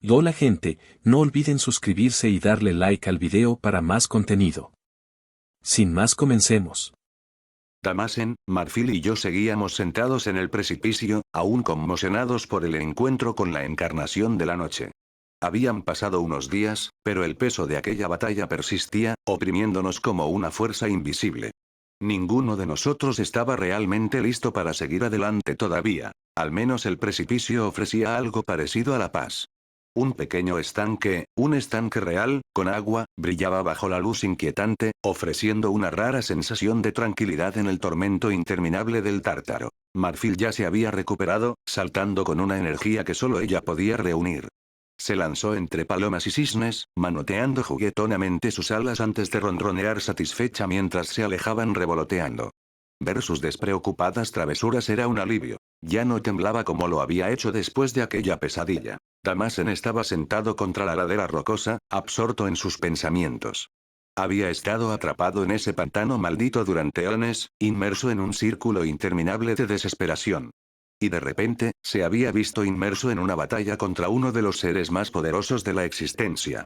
Hola gente, no olviden suscribirse y darle like al video para más contenido. Sin más, comencemos. Damasen, Marfil y yo seguíamos sentados en el precipicio, aún conmocionados por el encuentro con la encarnación de la noche. Habían pasado unos días, pero el peso de aquella batalla persistía, oprimiéndonos como una fuerza invisible. Ninguno de nosotros estaba realmente listo para seguir adelante todavía, al menos el precipicio ofrecía algo parecido a la paz. Un estanque real, con agua, brillaba bajo la luz inquietante, ofreciendo una rara sensación de tranquilidad en el tormento interminable del Tártaro. Marfil ya se había recuperado, saltando con una energía que solo ella podía reunir. Se lanzó entre palomas y cisnes, manoteando juguetonamente sus alas antes de ronronear satisfecha mientras se alejaban revoloteando. Ver sus despreocupadas travesuras era un alivio. Ya no temblaba como lo había hecho después de aquella pesadilla. Damasen estaba sentado contra la ladera rocosa, absorto en sus pensamientos. Había estado atrapado en ese pantano maldito durante eones, inmerso en un círculo interminable de desesperación. Y de repente, se había visto inmerso en una batalla contra uno de los seres más poderosos de la existencia.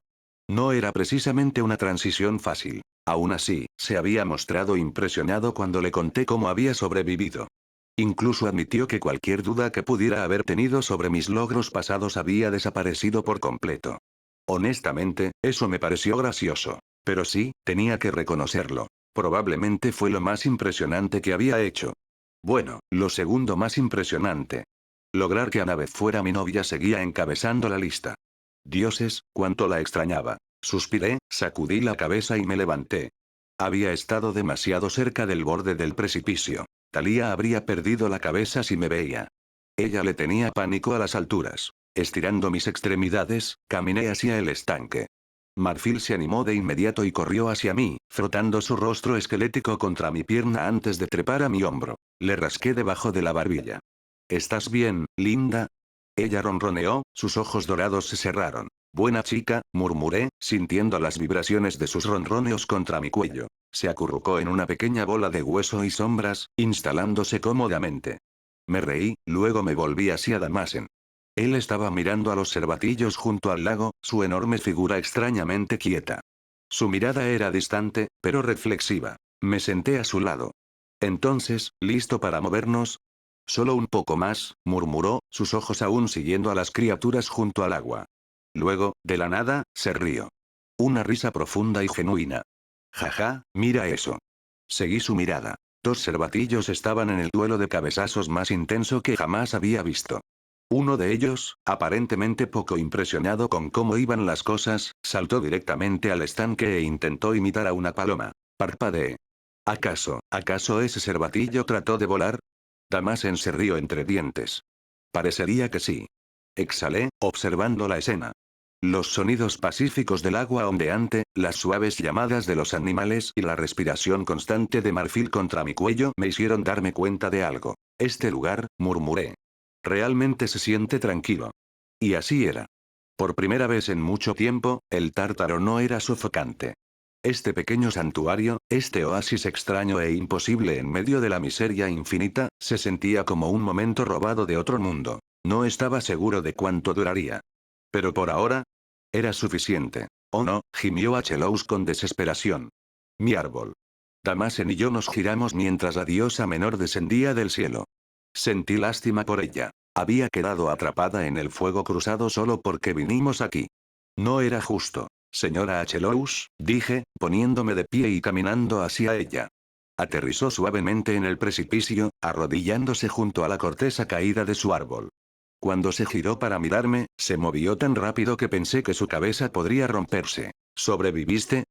No era precisamente una transición fácil. Aún así, se había mostrado impresionado cuando le conté cómo había sobrevivido. Incluso admitió que cualquier duda que pudiera haber tenido sobre mis logros pasados había desaparecido por completo. Honestamente, eso me pareció gracioso. Pero sí, tenía que reconocerlo. Probablemente fue lo más impresionante que había hecho. Bueno, lo segundo más impresionante. Lograr que Annabeth fuera mi novia seguía encabezando la lista. Dioses, cuánto la extrañaba. Suspiré, sacudí la cabeza y me levanté. Había estado demasiado cerca del borde del precipicio. Thalía habría perdido la cabeza si me veía. Ella le tenía pánico a las alturas. Estirando mis extremidades, caminé hacia el estanque. Marfil se animó de inmediato y corrió hacia mí, frotando su rostro esquelético contra mi pierna antes de trepar a mi hombro. Le rasqué debajo de la barbilla. ¿Estás bien, linda? Ella ronroneó, sus ojos dorados se cerraron. Buena chica, murmuré, sintiendo las vibraciones de sus ronroneos contra mi cuello. Se acurrucó en una pequeña bola de hueso y sombras, instalándose cómodamente. Me reí, luego me volví hacia Damasen. Él estaba mirando a los cervatillos junto al lago, su enorme figura extrañamente quieta. Su mirada era distante, pero reflexiva. Me senté a su lado. Entonces, ¿listo para movernos? Solo un poco más, murmuró, sus ojos aún siguiendo a las criaturas junto al agua. Luego, de la nada, se rió. Una risa profunda y genuina. Jaja, mira eso. Seguí su mirada. Dos cervatillos estaban en el duelo de cabezazos más intenso que jamás había visto. Uno de ellos, aparentemente poco impresionado con cómo iban las cosas, saltó directamente al estanque e intentó imitar a una paloma. Parpadeé. ¿Acaso ese cervatillo trató de volar? Damasen se rió entre dientes. Parecería que sí. Exhalé, observando la escena. Los sonidos pacíficos del agua ondeante, las suaves llamadas de los animales y la respiración constante de Marfil contra mi cuello me hicieron darme cuenta de algo. Este lugar, murmuré. Realmente se siente tranquilo. Y así era. Por primera vez en mucho tiempo, el Tártaro no era sofocante. Este pequeño santuario, este oasis extraño e imposible en medio de la miseria infinita, se sentía como un momento robado de otro mundo. No estaba seguro de cuánto duraría. Pero por ahora, era suficiente. Oh no, gimió Achelous con desesperación. Mi árbol. Damasen y yo nos giramos mientras la diosa menor descendía del cielo. Sentí lástima por ella. Había quedado atrapada en el fuego cruzado solo porque vinimos aquí. No era justo. Señora Achelous, dije, poniéndome de pie y caminando hacia ella. Aterrizó suavemente en el precipicio, arrodillándose junto a la corteza caída de su árbol. Cuando se giró para mirarme, se movió tan rápido que pensé que su cabeza podría romperse. ¿Sobreviviste?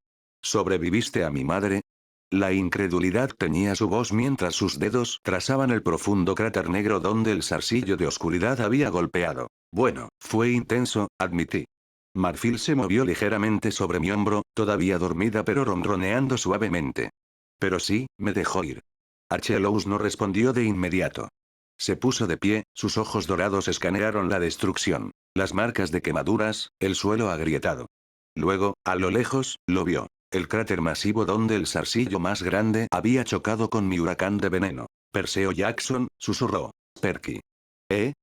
¿Sobreviviste a mi madre? La incredulidad teñía su voz mientras sus dedos trazaban el profundo cráter negro donde el zarcillo de oscuridad había golpeado. Bueno, fue intenso, admití. Marfil se movió ligeramente sobre mi hombro, todavía dormida pero ronroneando suavemente. Pero sí, me dejó ir. Achelous no respondió de inmediato. Se puso de pie, sus ojos dorados escanearon la destrucción, las marcas de quemaduras, el suelo agrietado. Luego, a lo lejos, lo vio. El cráter masivo donde el zarcillo más grande había chocado con mi huracán de veneno. Perseo Jackson, susurró. Perky.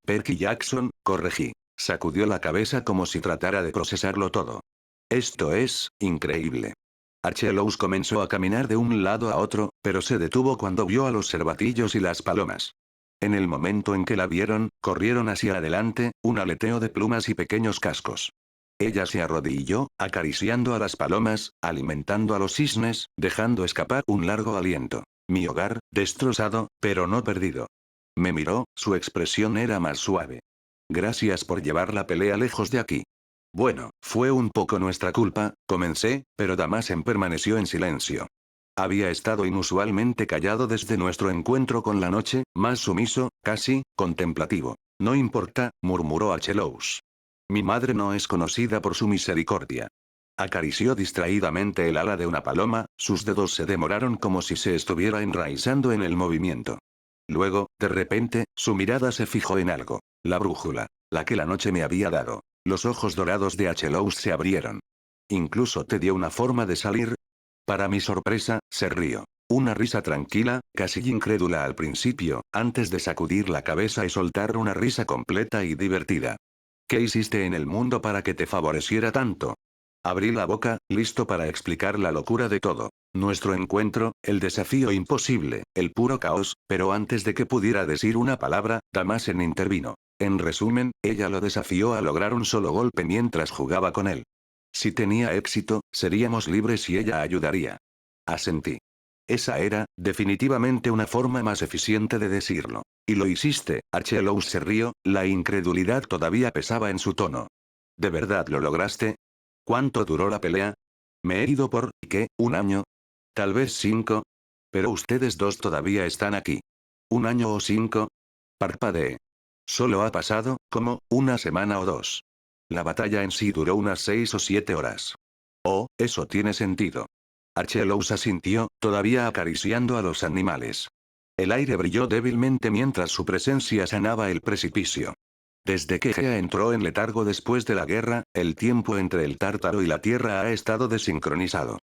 Perky Jackson, corregí. Sacudió la cabeza como si tratara de procesarlo todo. Esto es, increíble. Archelaus comenzó a caminar de un lado a otro, pero se detuvo cuando vio a los cervatillos y las palomas. En el momento en que la vieron, corrieron hacia adelante, un aleteo de plumas y pequeños cascos. Ella se arrodilló, acariciando a las palomas, alimentando a los cisnes, dejando escapar un largo aliento. Mi hogar, destrozado, pero no perdido. Me miró, su expresión era más suave. Gracias por llevar la pelea lejos de aquí. Bueno, fue un poco nuestra culpa, comencé, pero Damasen permaneció en silencio. Había estado inusualmente callado desde nuestro encuentro con la noche, más sumiso, casi, contemplativo. No importa, murmuró Archelaus. Mi madre no es conocida por su misericordia. Acarició distraídamente el ala de una paloma, sus dedos se demoraron como si se estuviera enraizando en el movimiento. Luego, de repente, su mirada se fijó en algo. La brújula. La que la noche me había dado. Los ojos dorados de Archelaus se abrieron. ¿Incluso te dio una forma de salir? Para mi sorpresa, se rió. Una risa tranquila, casi incrédula al principio, antes de sacudir la cabeza y soltar una risa completa y divertida. ¿Qué hiciste en el mundo para que te favoreciera tanto? Abrí la boca, listo para explicar la locura de todo. Nuestro encuentro, el desafío imposible, el puro caos, pero antes de que pudiera decir una palabra, Damasen intervino. En resumen, ella lo desafió a lograr un solo golpe mientras jugaba con él. Si tenía éxito, seríamos libres y ella ayudaría. Asentí. Esa era, definitivamente una forma más eficiente de decirlo. Y lo hiciste, Archelaus se rió, la incredulidad todavía pesaba en su tono. ¿De verdad lo lograste? ¿Cuánto duró la pelea? Me he ido por, ¿qué? ¿Un año? Tal vez 5. Pero ustedes dos todavía están aquí. ¿Un año o 5? Parpadeé. Solo ha pasado, como, una semana o 2. La batalla en sí duró unas 6 o 7 horas. Oh, eso tiene sentido. Archelaus asintió, todavía acariciando a los animales. El aire brilló débilmente mientras su presencia sanaba el precipicio. Desde que Gea entró en letargo después de la guerra, el tiempo entre el tártaro y la tierra ha estado desincronizado.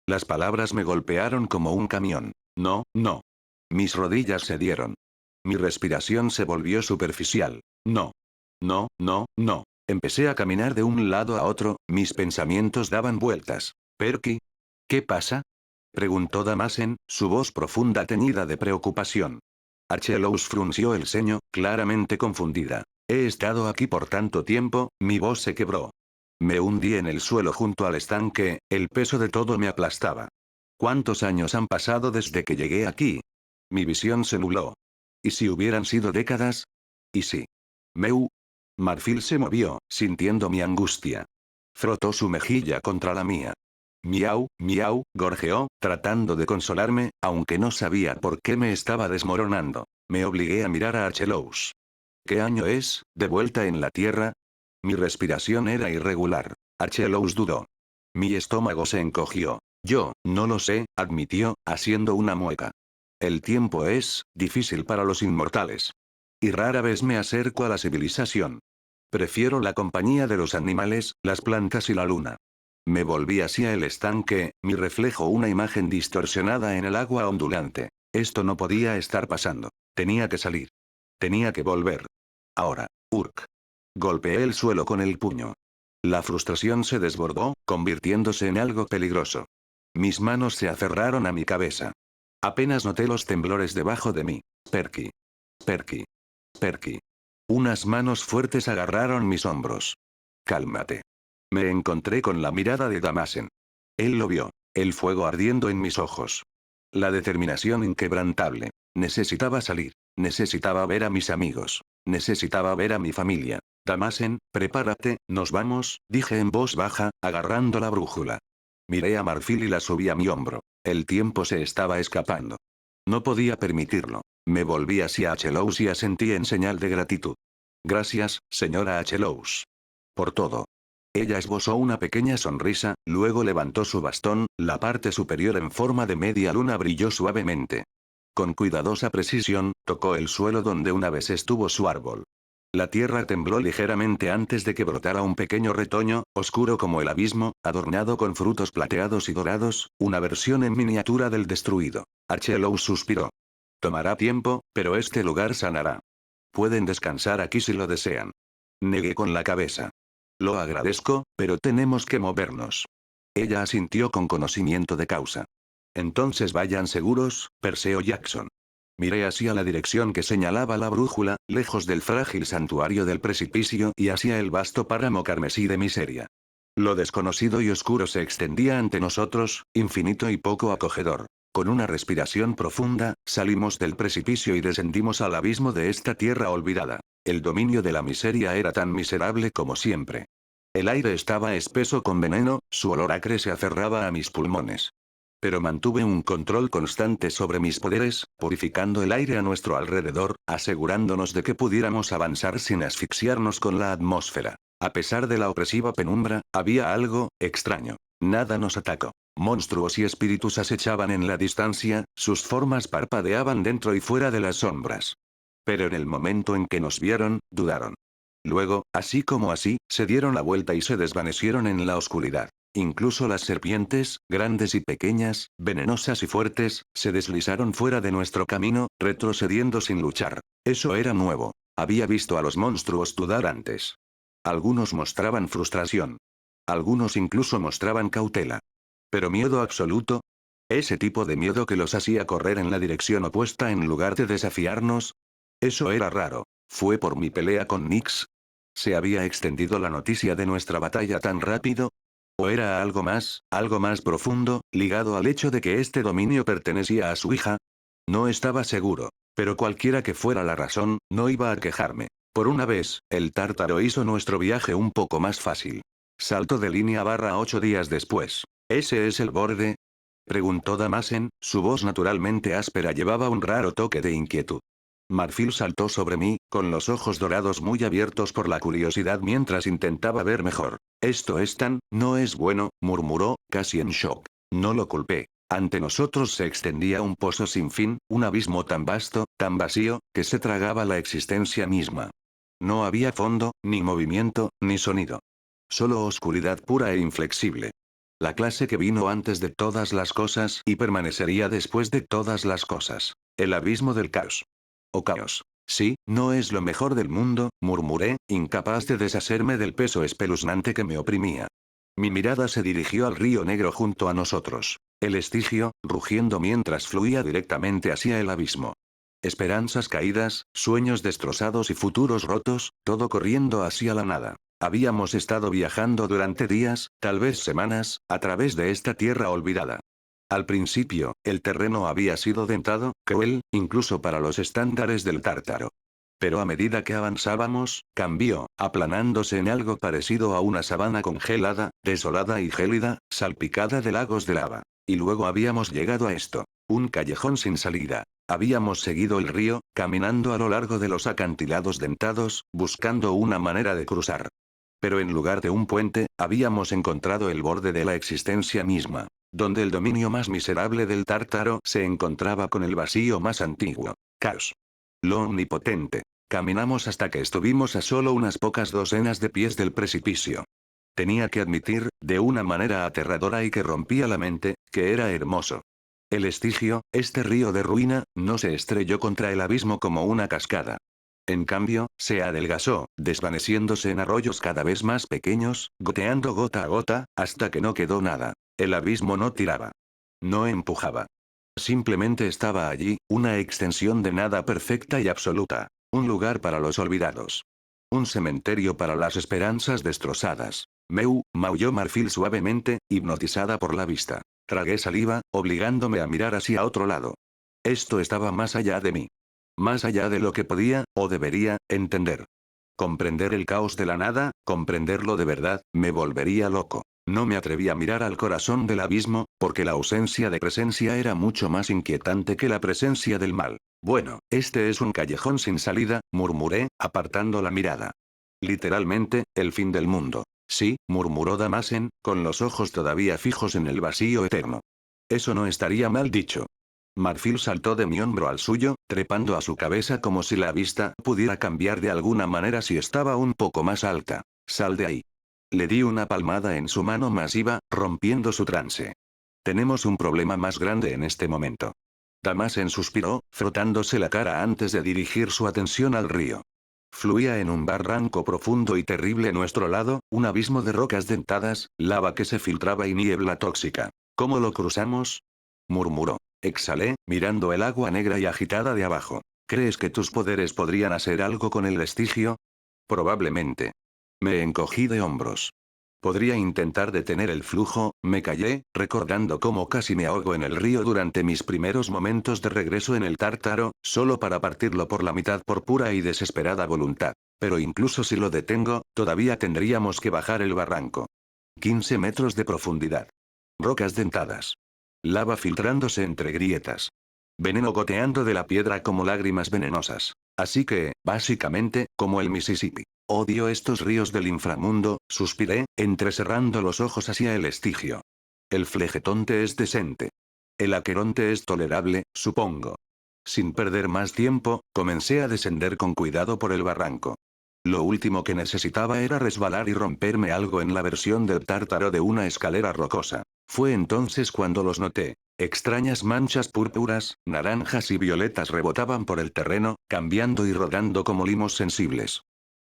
Las palabras me golpearon como un camión. No, no. Mis rodillas se dieron. Mi respiración se volvió superficial. No. No, no, no. Empecé a caminar de un lado a otro, mis pensamientos daban vueltas. ¿Perky? ¿Qué pasa? Preguntó Damasen, su voz profunda teñida de preocupación. Archelaus frunció el ceño, claramente confundida. He estado aquí por tanto tiempo, mi voz se quebró. Me hundí en el suelo junto al estanque, el peso de todo me aplastaba. ¿Cuántos años han pasado desde que llegué aquí? Mi visión se nubló. ¿Y si hubieran sido décadas? ¿Y si? Meu. Marfil se movió, sintiendo mi angustia. Frotó su mejilla contra la mía. Miau, miau, gorjeó, tratando de consolarme, aunque no sabía por qué me estaba desmoronando. Me obligué a mirar a Archelaus. ¿Qué año es, de vuelta en la Tierra? Mi respiración era irregular. Archelaus dudó. Mi estómago se encogió. Yo, no lo sé, admitió, haciendo una mueca. El tiempo es, difícil para los inmortales. Y rara vez me acerco a la civilización. Prefiero la compañía de los animales, las plantas y la luna. Me volví hacia el estanque, mi reflejo una imagen distorsionada en el agua ondulante. Esto no podía estar pasando. Tenía que salir. Tenía que volver. Ahora, Urk. Golpeé el suelo con el puño. La frustración se desbordó, convirtiéndose en algo peligroso. Mis manos se aferraron a mi cabeza. Apenas noté los temblores debajo de mí. Perky. Perky. Perky. Unas manos fuertes agarraron mis hombros. Cálmate. Me encontré con la mirada de Damasen. Él lo vio, el fuego ardiendo en mis ojos. La determinación inquebrantable. Necesitaba salir. Necesitaba ver a mis amigos. Necesitaba ver a mi familia. Damasen, prepárate, nos vamos, dije en voz baja, agarrando la brújula. Miré a Marfil y la subí a mi hombro. El tiempo se estaba escapando. No podía permitirlo. Me volví hacia Archelaus y asentí en señal de gratitud. Gracias, señora Archelaus. Por todo. Ella esbozó una pequeña sonrisa, luego levantó su bastón, la parte superior en forma de media luna brilló suavemente. Con cuidadosa precisión, tocó el suelo donde una vez estuvo su árbol. La tierra tembló ligeramente antes de que brotara un pequeño retoño, oscuro como el abismo, adornado con frutos plateados y dorados, una versión en miniatura del destruido. Archelaus suspiró. Tomará tiempo, pero este lugar sanará. Pueden descansar aquí si lo desean. Negué con la cabeza. Lo agradezco, pero tenemos que movernos. Ella asintió con conocimiento de causa. Entonces vayan seguros, Perseo Jackson. Miré hacia la dirección que señalaba la brújula, lejos del frágil santuario del precipicio y hacia el vasto páramo carmesí de miseria. Lo desconocido y oscuro se extendía ante nosotros, infinito y poco acogedor. Con una respiración profunda, salimos del precipicio y descendimos al abismo de esta tierra olvidada. El dominio de la miseria era tan miserable como siempre. El aire estaba espeso con veneno, su olor acre se aferraba a mis pulmones. Pero mantuve un control constante sobre mis poderes, purificando el aire a nuestro alrededor, asegurándonos de que pudiéramos avanzar sin asfixiarnos con la atmósfera. A pesar de la opresiva penumbra, había algo extraño. Nada nos atacó. Monstruos y espíritus acechaban en la distancia, sus formas parpadeaban dentro y fuera de las sombras. Pero en el momento en que nos vieron, dudaron. Luego, así como así, se dieron la vuelta y se desvanecieron en la oscuridad. Incluso las serpientes, grandes y pequeñas, venenosas y fuertes, se deslizaron fuera de nuestro camino, retrocediendo sin luchar. Eso era nuevo. Había visto a los monstruos dudar antes. Algunos mostraban frustración. Algunos incluso mostraban cautela. Pero miedo absoluto. Ese tipo de miedo que los hacía correr en la dirección opuesta en lugar de desafiarnos. Eso era raro. ¿Fue por mi pelea con Nyx? ¿Se había extendido la noticia de nuestra batalla tan rápido? ¿O era algo más profundo, ligado al hecho de que este dominio pertenecía a su hija? No estaba seguro. Pero cualquiera que fuera la razón, no iba a quejarme. Por una vez, el tártaro hizo nuestro viaje un poco más fácil. Salto de línea barra 8 días después. ¿Ese es el borde? Preguntó Damasen, su voz naturalmente áspera llevaba un raro toque de inquietud. Marfil saltó sobre mí, con los ojos dorados muy abiertos por la curiosidad mientras intentaba ver mejor. No es bueno, murmuró, casi en shock. No lo culpé. Ante nosotros se extendía un pozo sin fin, un abismo tan vasto, tan vacío, que se tragaba la existencia misma. No había fondo, ni movimiento, ni sonido. Solo oscuridad pura e inflexible. La clase que vino antes de todas las cosas y permanecería después de todas las cosas. El abismo del caos. O caos. Sí, no es lo mejor del mundo, murmuré, incapaz de deshacerme del peso espeluznante que me oprimía. Mi mirada se dirigió al río negro junto a nosotros. El estigio, rugiendo mientras fluía directamente hacia el abismo. Esperanzas caídas, sueños destrozados y futuros rotos, todo corriendo hacia la nada. Habíamos estado viajando durante días, tal vez semanas, a través de esta tierra olvidada. Al principio, el terreno había sido dentado, cruel, incluso para los estándares del tártaro. Pero a medida que avanzábamos, cambió, aplanándose en algo parecido a una sabana congelada, desolada y gélida, salpicada de lagos de lava. Y luego habíamos llegado a esto. Un callejón sin salida. Habíamos seguido el río, caminando a lo largo de los acantilados dentados, buscando una manera de cruzar. Pero en lugar de un puente, habíamos encontrado el borde de la existencia misma, donde el dominio más miserable del tártaro se encontraba con el vacío más antiguo. Caos. Lo omnipotente. Caminamos hasta que estuvimos a solo unas pocas docenas de pies del precipicio. Tenía que admitir, de una manera aterradora y que rompía la mente, que era hermoso. El estigio, este río de ruina, no se estrelló contra el abismo como una cascada. En cambio, se adelgazó, desvaneciéndose en arroyos cada vez más pequeños, goteando gota a gota, hasta que no quedó nada. El abismo no tiraba. No empujaba. Simplemente estaba allí, una extensión de nada perfecta y absoluta. Un lugar para los olvidados. Un cementerio para las esperanzas destrozadas. Maulló Marfil suavemente, hipnotizada por la vista. Tragué saliva, obligándome a mirar hacia otro lado. Esto estaba más allá de mí. Más allá de lo que podía, o debería, entender. Comprender el caos de la nada, comprenderlo de verdad, me volvería loco. No me atreví a mirar al corazón del abismo, porque la ausencia de presencia era mucho más inquietante que la presencia del mal. Bueno, este es un callejón sin salida, murmuré, apartando la mirada. Literalmente, el fin del mundo. Sí, murmuró Damasen, con los ojos todavía fijos en el vacío eterno. Eso no estaría mal dicho. Marfil saltó de mi hombro al suyo, trepando a su cabeza como si la vista pudiera cambiar de alguna manera si estaba un poco más alta. Sal de ahí. Le di una palmada en su mano masiva, rompiendo su trance. Tenemos un problema más grande en este momento. Damasen suspiró, frotándose la cara antes de dirigir su atención al río. Fluía en un barranco profundo y terrible a nuestro lado, un abismo de rocas dentadas, lava que se filtraba y niebla tóxica. ¿Cómo lo cruzamos? Murmuró. Exhalé, mirando el agua negra y agitada de abajo. ¿Crees que tus poderes podrían hacer algo con el vestigio? Probablemente. Me encogí de hombros. Podría intentar detener el flujo, me callé, recordando cómo casi me ahogo en el río durante mis primeros momentos de regreso en el Tártaro, solo para partirlo por la mitad por pura y desesperada voluntad. Pero incluso si lo detengo, todavía tendríamos que bajar el barranco. 15 metros de profundidad. Rocas dentadas. Lava filtrándose entre grietas. Veneno goteando de la piedra como lágrimas venenosas. Así que, básicamente, como el Mississippi. Odio estos ríos del inframundo, suspiré, entrecerrando los ojos hacia el estigio. El flegetonte es decente. El aqueronte es tolerable, supongo. Sin perder más tiempo, comencé a descender con cuidado por el barranco. Lo último que necesitaba era resbalar y romperme algo en la versión del Tártaro de una escalera rocosa. Fue entonces cuando los noté. Extrañas manchas púrpuras, naranjas y violetas rebotaban por el terreno, cambiando y rodando como limos sensibles.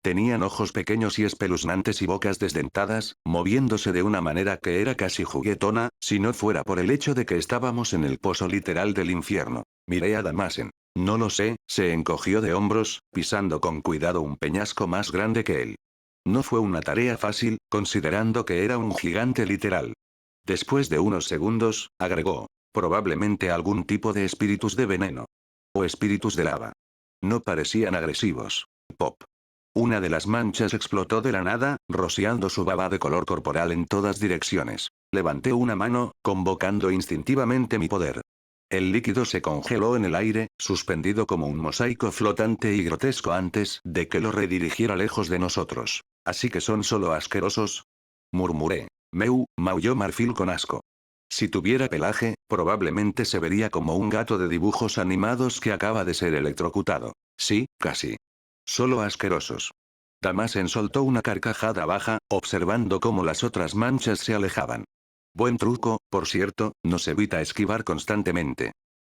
Tenían ojos pequeños y espeluznantes y bocas desdentadas, moviéndose de una manera que era casi juguetona, si no fuera por el hecho de que estábamos en el pozo literal del infierno. Miré a Damasen. No lo sé, se encogió de hombros, pisando con cuidado un peñasco más grande que él. No fue una tarea fácil, considerando que era un gigante literal. Después de unos segundos, agregó. Probablemente algún tipo de espíritus de veneno. O espíritus de lava. No parecían agresivos. Pop. Una de las manchas explotó de la nada, rociando su baba de color corporal en todas direcciones. Levanté una mano, convocando instintivamente mi poder. El líquido se congeló en el aire, suspendido como un mosaico flotante y grotesco antes de que lo redirigiera lejos de nosotros. ¿Así que son solo asquerosos? Murmuré. Maulló Marfil con asco. Si tuviera pelaje, probablemente se vería como un gato de dibujos animados que acaba de ser electrocutado. Sí, casi. Solo asquerosos. Damasen soltó una carcajada baja, observando cómo las otras manchas se alejaban. Buen truco, por cierto, nos evita esquivar constantemente.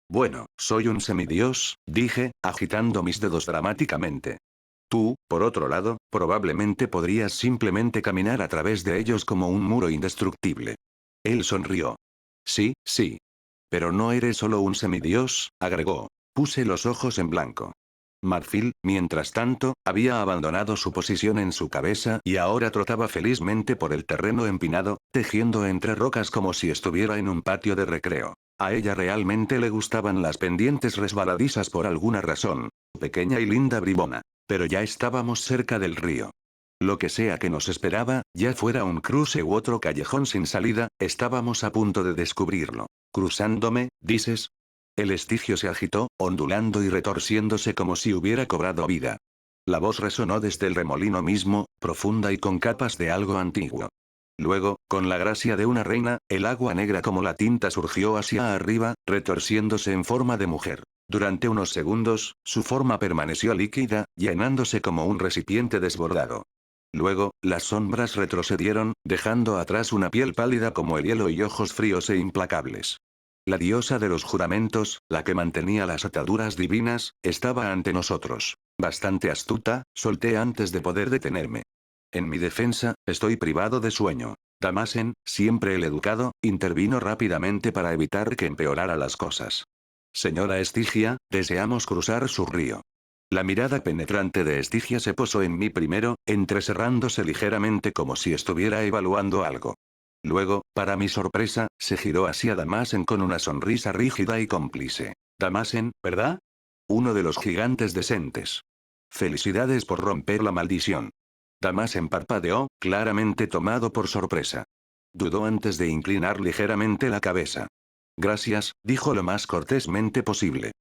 Bueno, soy un semidios, dije, agitando mis dedos dramáticamente. Tú, por otro lado, probablemente podrías simplemente caminar a través de ellos como un muro indestructible. Él sonrió. Sí, sí. Pero no eres solo un semidios, agregó. Puse los ojos en blanco. Marfil, mientras tanto, había abandonado su posición en su cabeza y ahora trotaba felizmente por el terreno empinado, tejiendo entre rocas como si estuviera en un patio de recreo. A ella realmente le gustaban las pendientes resbaladizas por alguna razón. Pequeña y linda bribona. Pero ya estábamos cerca del río. Lo que sea que nos esperaba, ya fuera un cruce u otro callejón sin salida, estábamos a punto de descubrirlo. ¿Cruzándome, dices? El estigio se agitó, ondulando y retorciéndose como si hubiera cobrado vida. La voz resonó desde el remolino mismo, profunda y con capas de algo antiguo. Luego, con la gracia de una reina, el agua negra como la tinta surgió hacia arriba, retorciéndose en forma de mujer. Durante unos segundos, su forma permaneció líquida, llenándose como un recipiente desbordado. Luego, las sombras retrocedieron, dejando atrás una piel pálida como el hielo y ojos fríos e implacables. La diosa de los juramentos, la que mantenía las ataduras divinas, estaba ante nosotros. Bastante astuta, solté antes de poder detenerme. En mi defensa, estoy privado de sueño. Damasen, siempre el educado, intervino rápidamente para evitar que empeorara las cosas. Señora Estigia, deseamos cruzar su río. La mirada penetrante de Estigia se posó en mí primero, entrecerrándose ligeramente como si estuviera evaluando algo. Luego, para mi sorpresa, se giró hacia Damasen con una sonrisa rígida y cómplice. Damasen, ¿verdad? Uno de los gigantes decentes. Felicidades por romper la maldición. Damasen parpadeó, claramente tomado por sorpresa. Dudó antes de inclinar ligeramente la cabeza. Gracias, dijo lo más cortésmente posible.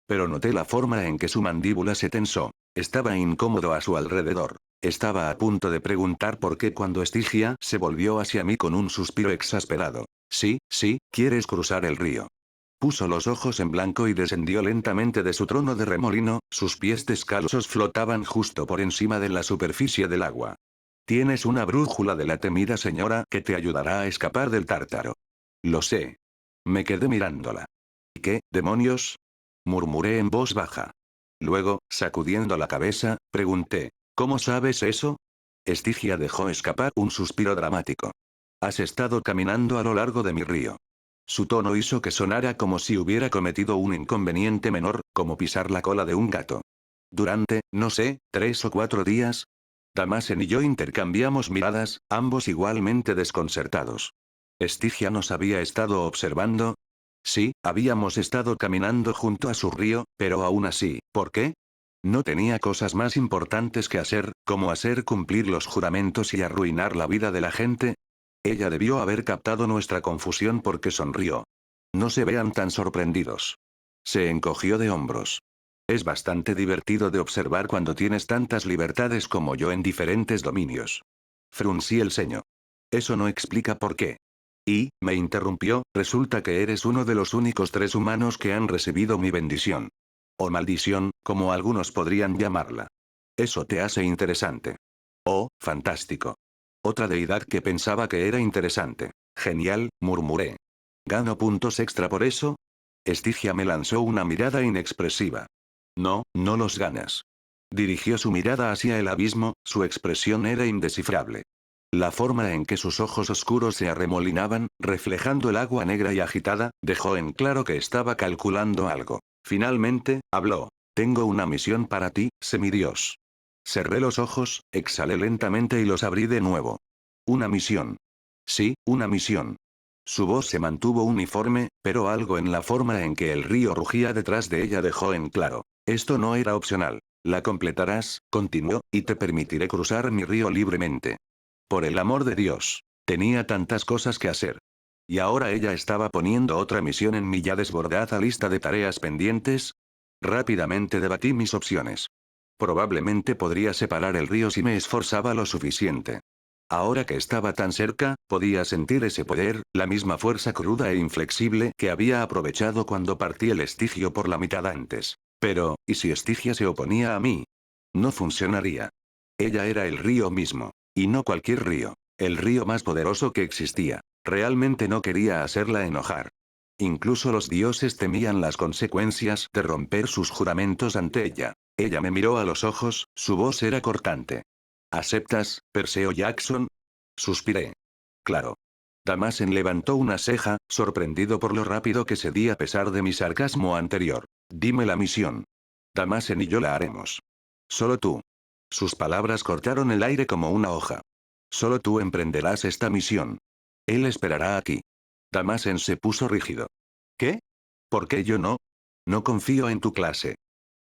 Pero noté la forma en que su mandíbula se tensó. Estaba incómodo a su alrededor. Estaba a punto de preguntar por qué cuando Estigia se volvió hacia mí con un suspiro exasperado. Sí, sí, ¿quieres cruzar el río? Puso los ojos en blanco y descendió lentamente de su trono de remolino, sus pies descalzos flotaban justo por encima de la superficie del agua. Tienes una brújula de la temida señora que te ayudará a escapar del tártaro. Lo sé. Me quedé mirándola. ¿Qué, demonios? Murmuré en voz baja. Luego, sacudiendo la cabeza, pregunté, ¿cómo sabes eso? Estigia dejó escapar un suspiro dramático. Has estado caminando a lo largo de mi río. Su tono hizo que sonara como si hubiera cometido un inconveniente menor, como pisar la cola de un gato. Durante, no sé, 3 o 4 días. Damasen y yo intercambiamos miradas, ambos igualmente desconcertados. ¿Estigia nos había estado observando? Sí, habíamos estado caminando junto a su río, pero aún así, ¿por qué? ¿No tenía cosas más importantes que hacer, como hacer cumplir los juramentos y arruinar la vida de la gente? Ella debió haber captado nuestra confusión porque sonrió. No se vean tan sorprendidos. Se encogió de hombros. Es bastante divertido de observar cuando tienes tantas libertades como yo en diferentes dominios. Fruncí el ceño. Eso no explica por qué. Y, me interrumpió, resulta que eres uno de los únicos 3 humanos que han recibido mi bendición. O maldición, como algunos podrían llamarla. Eso te hace interesante. Oh, fantástico. Otra deidad que pensaba que era interesante. Genial, murmuré. ¿Gano puntos extra por eso? Estigia me lanzó una mirada inexpresiva. No, no los ganas. Dirigió su mirada hacia el abismo, su expresión era indescifrable. La forma en que sus ojos oscuros se arremolinaban, reflejando el agua negra y agitada, dejó en claro que estaba calculando algo. Finalmente, habló. Tengo una misión para ti, semidios. Cerré los ojos, exhalé lentamente y los abrí de nuevo. Una misión. Sí, una misión. Su voz se mantuvo uniforme, pero algo en la forma en que el río rugía detrás de ella dejó en claro. Esto no era opcional. La completarás, continuó, y te permitiré cruzar mi río libremente. Por el amor de Dios. Tenía tantas cosas que hacer. Y ahora ella estaba poniendo otra misión en mi ya desbordada lista de tareas pendientes. Rápidamente debatí mis opciones. Probablemente podría separar el río si me esforzaba lo suficiente. Ahora que estaba tan cerca, podía sentir ese poder, la misma fuerza cruda e inflexible que había aprovechado cuando partí el Estigio por la mitad antes. Pero, ¿y si Estigia se oponía a mí? No funcionaría. Ella era el río mismo. Y no cualquier río. El río más poderoso que existía. Realmente no quería hacerla enojar. Incluso los dioses temían las consecuencias de romper sus juramentos ante ella. Ella me miró a los ojos, su voz era cortante. ¿Aceptas, Perseo Jackson? Suspiré. Claro. Damasen levantó una ceja, sorprendido por lo rápido que cedí a pesar de mi sarcasmo anterior. Dime la misión. Damasen y yo la haremos. Solo tú. Sus palabras cortaron el aire como una hoja. Solo tú emprenderás esta misión. Él esperará aquí. Damasen se puso rígido. ¿Qué? ¿Por qué yo no? No confío en tu clase.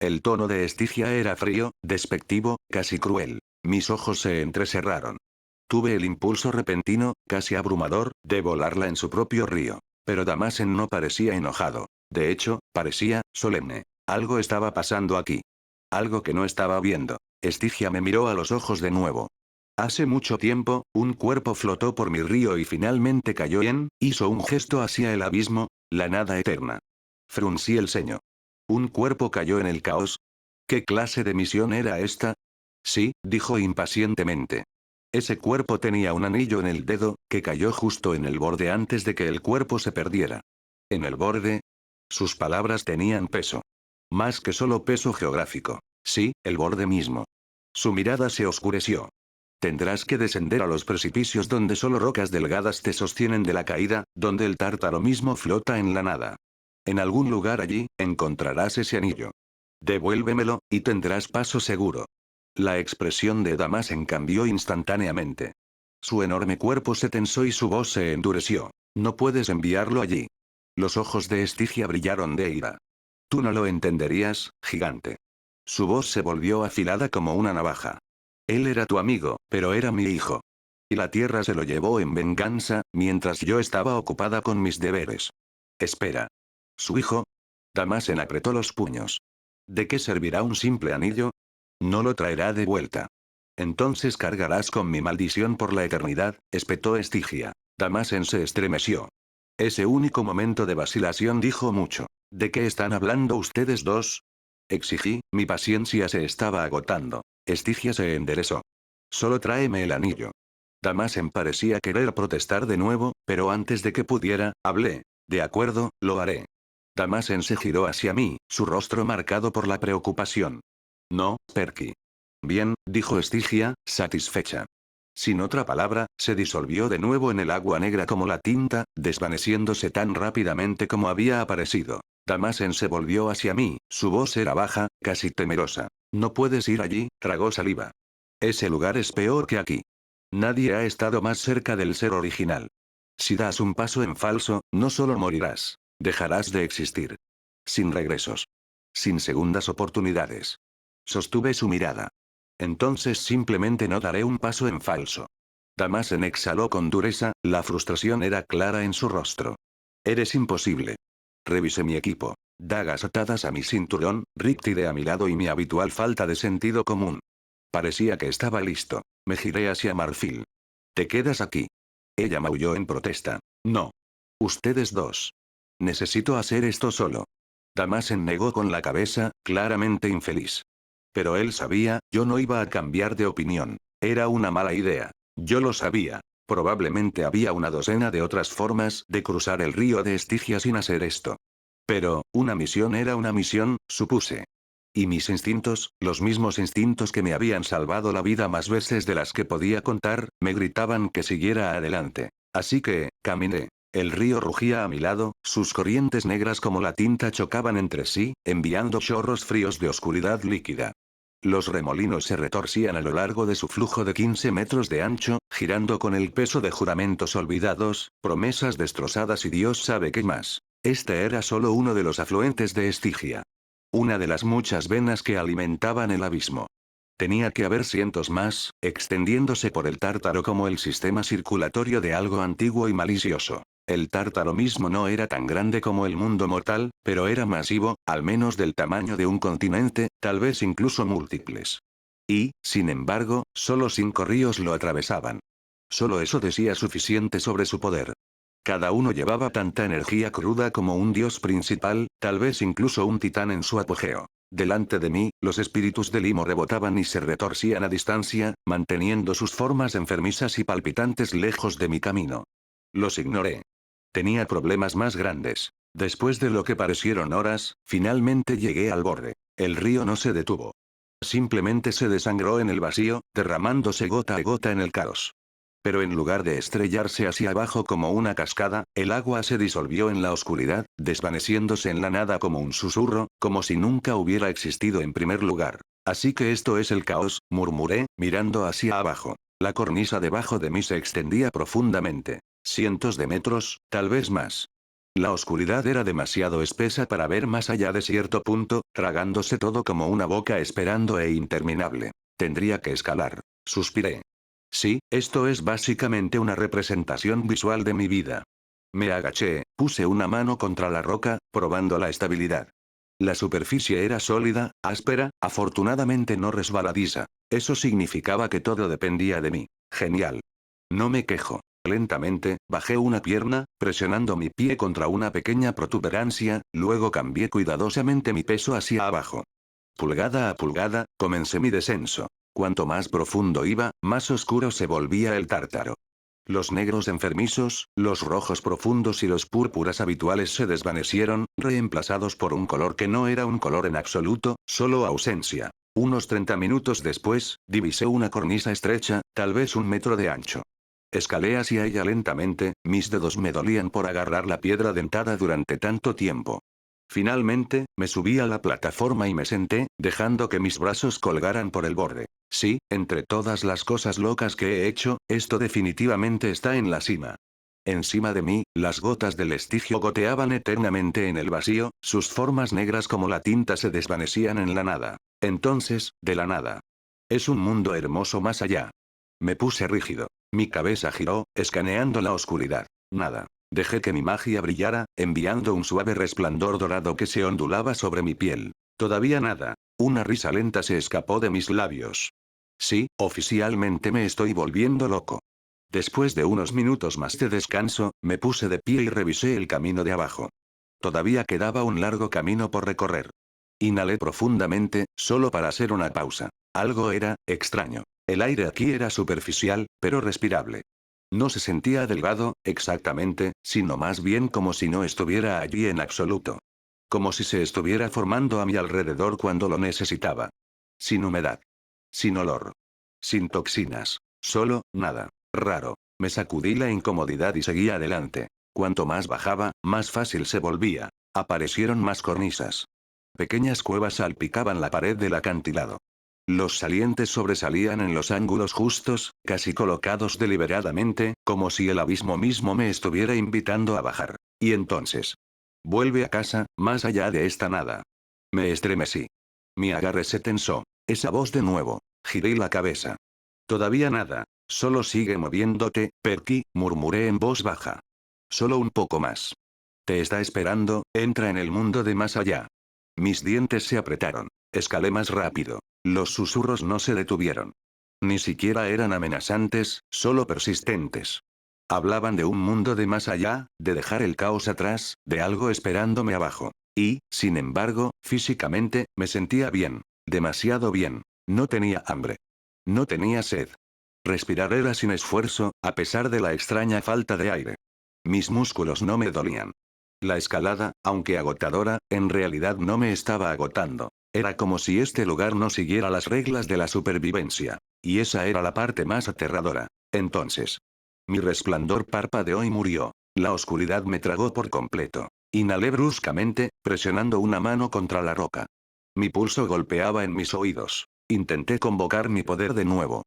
El tono de Estigia era frío, despectivo, casi cruel. Mis ojos se entrecerraron. Tuve el impulso repentino, casi abrumador, de volarla en su propio río. Pero Damasen no parecía enojado. De hecho, parecía solemne. Algo estaba pasando aquí. Algo que no estaba viendo. Estigia me miró a los ojos de nuevo. Hace mucho tiempo, un cuerpo flotó por mi río y finalmente cayó hizo un gesto hacia el abismo, la nada eterna. Fruncí el ceño. ¿Un cuerpo cayó en el caos? ¿Qué clase de misión era esta? Sí, dijo impacientemente. Ese cuerpo tenía un anillo en el dedo, que cayó justo en el borde antes de que el cuerpo se perdiera. ¿En el borde? Sus palabras tenían peso. Más que solo peso geográfico. Sí, el borde mismo. Su mirada se oscureció. Tendrás que descender a los precipicios donde solo rocas delgadas te sostienen de la caída, donde el tártaro mismo flota en la nada. En algún lugar allí, encontrarás ese anillo. Devuélvemelo, y tendrás paso seguro. La expresión de Damasen cambió instantáneamente. Su enorme cuerpo se tensó y su voz se endureció. No puedes enviarlo allí. Los ojos de Estigia brillaron de ira. Tú no lo entenderías, gigante. Su voz se volvió afilada como una navaja. Él era tu amigo, pero era mi hijo. Y la tierra se lo llevó en venganza, mientras yo estaba ocupada con mis deberes. Espera. ¿Su hijo? Damasen apretó los puños. ¿De qué servirá un simple anillo? No lo traerá de vuelta. Entonces cargarás con mi maldición por la eternidad, espetó Estigia. Damasen se estremeció. Ese único momento de vacilación dijo mucho. ¿De qué están hablando ustedes dos? Exigí, mi paciencia se estaba agotando. Estigia se enderezó. Solo tráeme el anillo. Damasen parecía querer protestar de nuevo, pero antes de que pudiera, hablé. De acuerdo, lo haré. Damasen se giró hacia mí, su rostro marcado por la preocupación. No, Perky. Bien, dijo Estigia, satisfecha. Sin otra palabra, se disolvió de nuevo en el agua negra como la tinta, desvaneciéndose tan rápidamente como había aparecido. Damasen se volvió hacia mí, su voz era baja, casi temerosa. No puedes ir allí, tragó saliva. Ese lugar es peor que aquí. Nadie ha estado más cerca del ser original. Si das un paso en falso, no solo morirás, dejarás de existir. Sin regresos. Sin segundas oportunidades. Sostuve su mirada. Entonces simplemente no daré un paso en falso. Damasen exhaló con dureza, la frustración era clara en su rostro. Eres imposible. Revisé mi equipo. Dagas atadas a mi cinturón, Riptide a mi lado y mi habitual falta de sentido común. Parecía que estaba listo. Me giré hacia Marfil. ¿Te quedas aquí? Ella maulló en protesta. No. Ustedes dos. Necesito hacer esto solo. Damasen negó con la cabeza, claramente infeliz. Pero él sabía, yo no iba a cambiar de opinión. Era una mala idea. Yo lo sabía. Probablemente había una docena de otras formas de cruzar el río de Estigia sin hacer esto. Pero, una misión era una misión, supuse. Y mis instintos, los mismos instintos que me habían salvado la vida más veces de las que podía contar, me gritaban que siguiera adelante. Así que, caminé. El río rugía a mi lado, sus corrientes negras como la tinta chocaban entre sí, enviando chorros fríos de oscuridad líquida. Los remolinos se retorcían a lo largo de su flujo de 15 metros de ancho, girando con el peso de juramentos olvidados, promesas destrozadas y Dios sabe qué más. Este era solo uno de los afluentes de Estigia. Una de las muchas venas que alimentaban el abismo. Tenía que haber cientos más, extendiéndose por el Tártaro como el sistema circulatorio de algo antiguo y malicioso. El Tártaro mismo no era tan grande como el mundo mortal, pero era masivo, al menos del tamaño de un continente, tal vez incluso múltiples. Y, sin embargo, solo 5 ríos lo atravesaban. Solo eso decía suficiente sobre su poder. Cada uno llevaba tanta energía cruda como un dios principal, tal vez incluso un titán en su apogeo. Delante de mí, los espíritus de Limo rebotaban y se retorcían a distancia, manteniendo sus formas enfermizas y palpitantes lejos de mi camino. Los ignoré. Tenía problemas más grandes. Después de lo que parecieron horas, finalmente llegué al borde. El río no se detuvo. Simplemente se desangró en el vacío, derramándose gota a gota en el caos. Pero en lugar de estrellarse hacia abajo como una cascada, el agua se disolvió en la oscuridad, desvaneciéndose en la nada como un susurro, como si nunca hubiera existido en primer lugar. Así que esto es el caos, murmuré, mirando hacia abajo. La cornisa debajo de mí se extendía profundamente. Cientos de metros, tal vez más. La oscuridad era demasiado espesa para ver más allá de cierto punto, tragándose todo como una boca esperando e interminable. Tendría que escalar. Suspiré. Sí, esto es básicamente una representación visual de mi vida. Me agaché, puse una mano contra la roca, probando la estabilidad. La superficie era sólida, áspera, afortunadamente no resbaladiza. Eso significaba que todo dependía de mí. Genial. No me quejo. Lentamente, bajé una pierna, presionando mi pie contra una pequeña protuberancia, luego cambié cuidadosamente mi peso hacia abajo. Pulgada a pulgada, comencé mi descenso. Cuanto más profundo iba, más oscuro se volvía el Tártaro. Los negros enfermizos, los rojos profundos y los púrpuras habituales se desvanecieron, reemplazados por un color que no era un color en absoluto, solo ausencia. Unos 30 minutos después, divisé una cornisa estrecha, tal vez 1 metro de ancho. Escalé hacia ella lentamente, mis dedos me dolían por agarrar la piedra dentada durante tanto tiempo. Finalmente, me subí a la plataforma y me senté, dejando que mis brazos colgaran por el borde. Sí, entre todas las cosas locas que he hecho, esto definitivamente está en la cima. Encima de mí, las gotas del Estigio goteaban eternamente en el vacío, sus formas negras como la tinta se desvanecían en la nada. Entonces, de la nada. Es un mundo hermoso más allá. Me puse rígido. Mi cabeza giró, escaneando la oscuridad. Nada. Dejé que mi magia brillara, enviando un suave resplandor dorado que se ondulaba sobre mi piel. Todavía nada. Una risa lenta se escapó de mis labios. Sí, oficialmente me estoy volviendo loco. Después de unos minutos más de descanso, me puse de pie y revisé el camino de abajo. Todavía quedaba un largo camino por recorrer. Inhalé profundamente, solo para hacer una pausa. Algo era extraño. El aire aquí era superficial, pero respirable. No se sentía delgado, exactamente, sino más bien como si no estuviera allí en absoluto. como si se estuviera formando a mi alrededor cuando lo necesitaba. Sin humedad. Sin olor. Sin toxinas. Solo, nada. Raro. Me sacudí la incomodidad y seguí adelante. Cuanto más bajaba, más fácil se volvía. Aparecieron más cornisas. Pequeñas cuevas salpicaban la pared del acantilado. Los salientes sobresalían en los ángulos justos, casi colocados deliberadamente, como si el abismo mismo me estuviera invitando a bajar. Y entonces. Vuelve a casa, más allá de esta nada. Me estremecí. Mi agarre se tensó. Esa voz de nuevo. Giré la cabeza. Todavía nada. Solo sigue moviéndote, Perky, murmuré en voz baja. Solo un poco más. Te está esperando, entra en el mundo de más allá. Mis dientes se apretaron. Escalé más rápido. Los susurros no se detuvieron. Ni siquiera eran amenazantes, solo persistentes. Hablaban de un mundo de más allá, de dejar el caos atrás, de algo esperándome abajo. Y, sin embargo, físicamente, me sentía bien. Demasiado bien. No tenía hambre. No tenía sed. Respirar era sin esfuerzo, a pesar de la extraña falta de aire. Mis músculos no me dolían. La escalada, aunque agotadora, en realidad no me estaba agotando. Era como si este lugar no siguiera las reglas de la supervivencia. Y esa era la parte más aterradora. Entonces. Mi resplandor parpadeó y murió. La oscuridad me tragó por completo. Inhalé bruscamente, presionando una mano contra la roca. Mi pulso golpeaba en mis oídos. Intenté convocar mi poder de nuevo.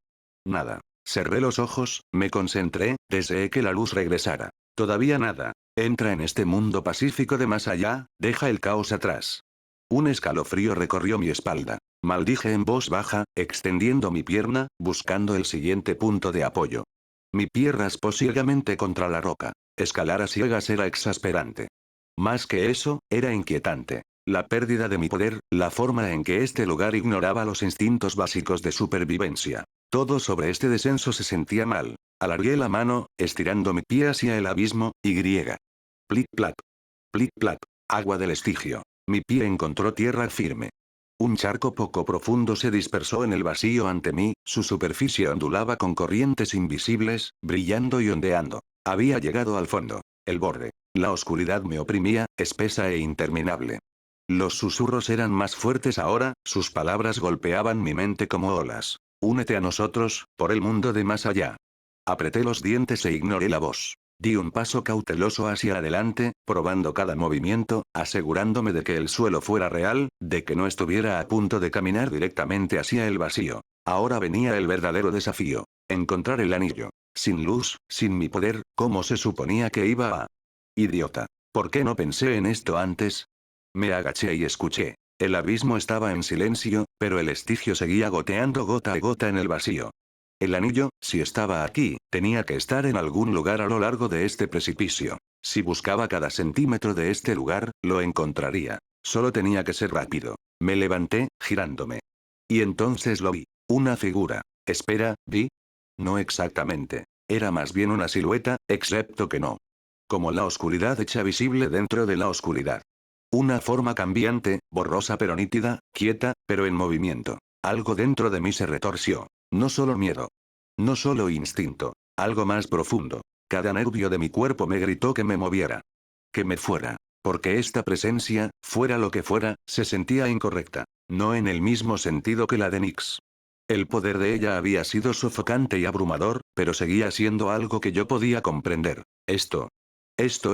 Nada. Cerré los ojos, me concentré, deseé que la luz regresara. Todavía nada. Entra en este mundo pacífico de más allá, deja el caos atrás. Un escalofrío recorrió mi espalda. Maldije en voz baja, extendiendo mi pierna, buscando el siguiente punto de apoyo. Mi pie raspó ciegamente contra la roca. Escalar a ciegas era exasperante. Más que eso, era inquietante. La pérdida de mi poder, la forma en que este lugar ignoraba los instintos básicos de supervivencia. Todo sobre este descenso se sentía mal. Alargué la mano, estirando mi pie hacia el abismo, y griega. Plit plap. Plit plap. Agua del estigio. Mi pie encontró tierra firme. Un charco poco profundo se dispersó en el vacío ante mí, su superficie ondulaba con corrientes invisibles, brillando y ondeando. Había llegado al fondo. El borde. La oscuridad me oprimía, espesa e interminable. Los susurros eran más fuertes ahora, sus palabras golpeaban mi mente como olas. Únete a nosotros, por el mundo de más allá. Apreté los dientes e ignoré la voz. Di un paso cauteloso hacia adelante, probando cada movimiento, asegurándome de que el suelo fuera real, de que no estuviera a punto de caminar directamente hacia el vacío. Ahora venía el verdadero desafío. Encontrar el anillo. Sin luz, sin mi poder, ¿cómo se suponía que iba a? Idiota. ¿Por qué no pensé en esto antes? Me agaché y escuché. El abismo estaba en silencio, pero el estigio seguía goteando gota a gota en el vacío. El anillo, si estaba aquí, tenía que estar en algún lugar a lo largo de este precipicio. Si buscaba cada centímetro de este lugar, lo encontraría. Solo tenía que ser rápido. Me levanté, girándome. Y entonces lo vi. Una figura. Espera, ¿vi? No exactamente. Era más bien una silueta, excepto que no. Como la oscuridad hecha visible dentro de la oscuridad. Una forma cambiante, borrosa pero nítida, quieta, pero en movimiento. Algo dentro de mí se retorció. No solo miedo. No solo instinto. Algo más profundo. Cada nervio de mi cuerpo me gritó que me moviera. Que me fuera. Porque esta presencia, fuera lo que fuera, se sentía incorrecta. No en el mismo sentido que la de Nyx. El poder de ella había sido sofocante y abrumador, pero seguía siendo algo que yo podía comprender. Esto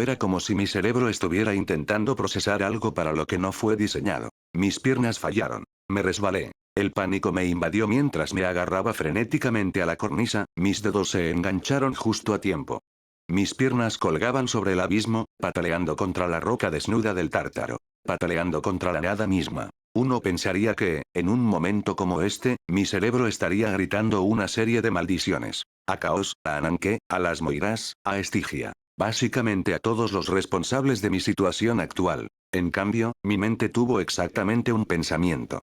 era como si mi cerebro estuviera intentando procesar algo para lo que no fue diseñado. Mis piernas fallaron. Me resbalé. El pánico me invadió mientras me agarraba frenéticamente a la cornisa, mis dedos se engancharon justo a tiempo. Mis piernas colgaban sobre el abismo, pataleando contra la roca desnuda del tártaro. Pataleando contra la nada misma. Uno pensaría que, en un momento como este, mi cerebro estaría gritando una serie de maldiciones. A Caos, a Ananke, a las Moiras, a Estigia. Básicamente a todos los responsables de mi situación actual. En cambio, mi mente tuvo exactamente un pensamiento.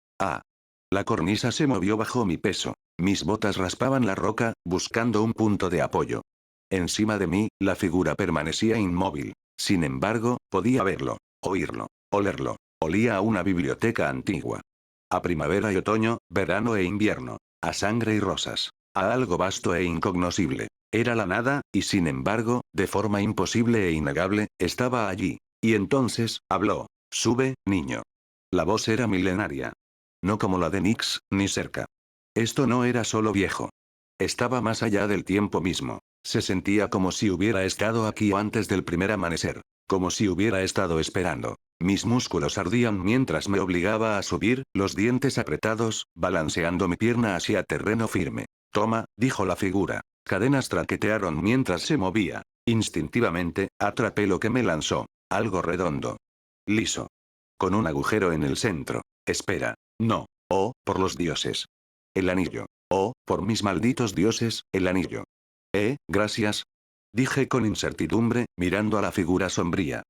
La cornisa se movió bajo mi peso. Mis botas raspaban la roca, buscando un punto de apoyo. Encima de mí, la figura permanecía inmóvil. Sin embargo, podía verlo, oírlo, olerlo. Olía a una biblioteca antigua. A primavera y otoño, verano e invierno. A sangre y rosas. A algo vasto e incognoscible. Era la nada, y sin embargo, de forma imposible e innegable, estaba allí. Y entonces, habló. Sube, niño. La voz era milenaria. No como la de Nix, ni cerca. Esto no era solo viejo. Estaba más allá del tiempo mismo. Se sentía como si hubiera estado aquí antes del primer amanecer. Como si hubiera estado esperando. Mis músculos ardían mientras me obligaba a subir, los dientes apretados, balanceando mi pierna hacia terreno firme. Toma, dijo la figura. Cadenas traquetearon mientras se movía. Instintivamente, atrapé lo que me lanzó. Algo redondo. Liso. Con un agujero en el centro. Espera. No. Oh, por los dioses. El anillo. Oh, por mis malditos dioses, el anillo. Gracias. Dije con incertidumbre, mirando a la figura sombría.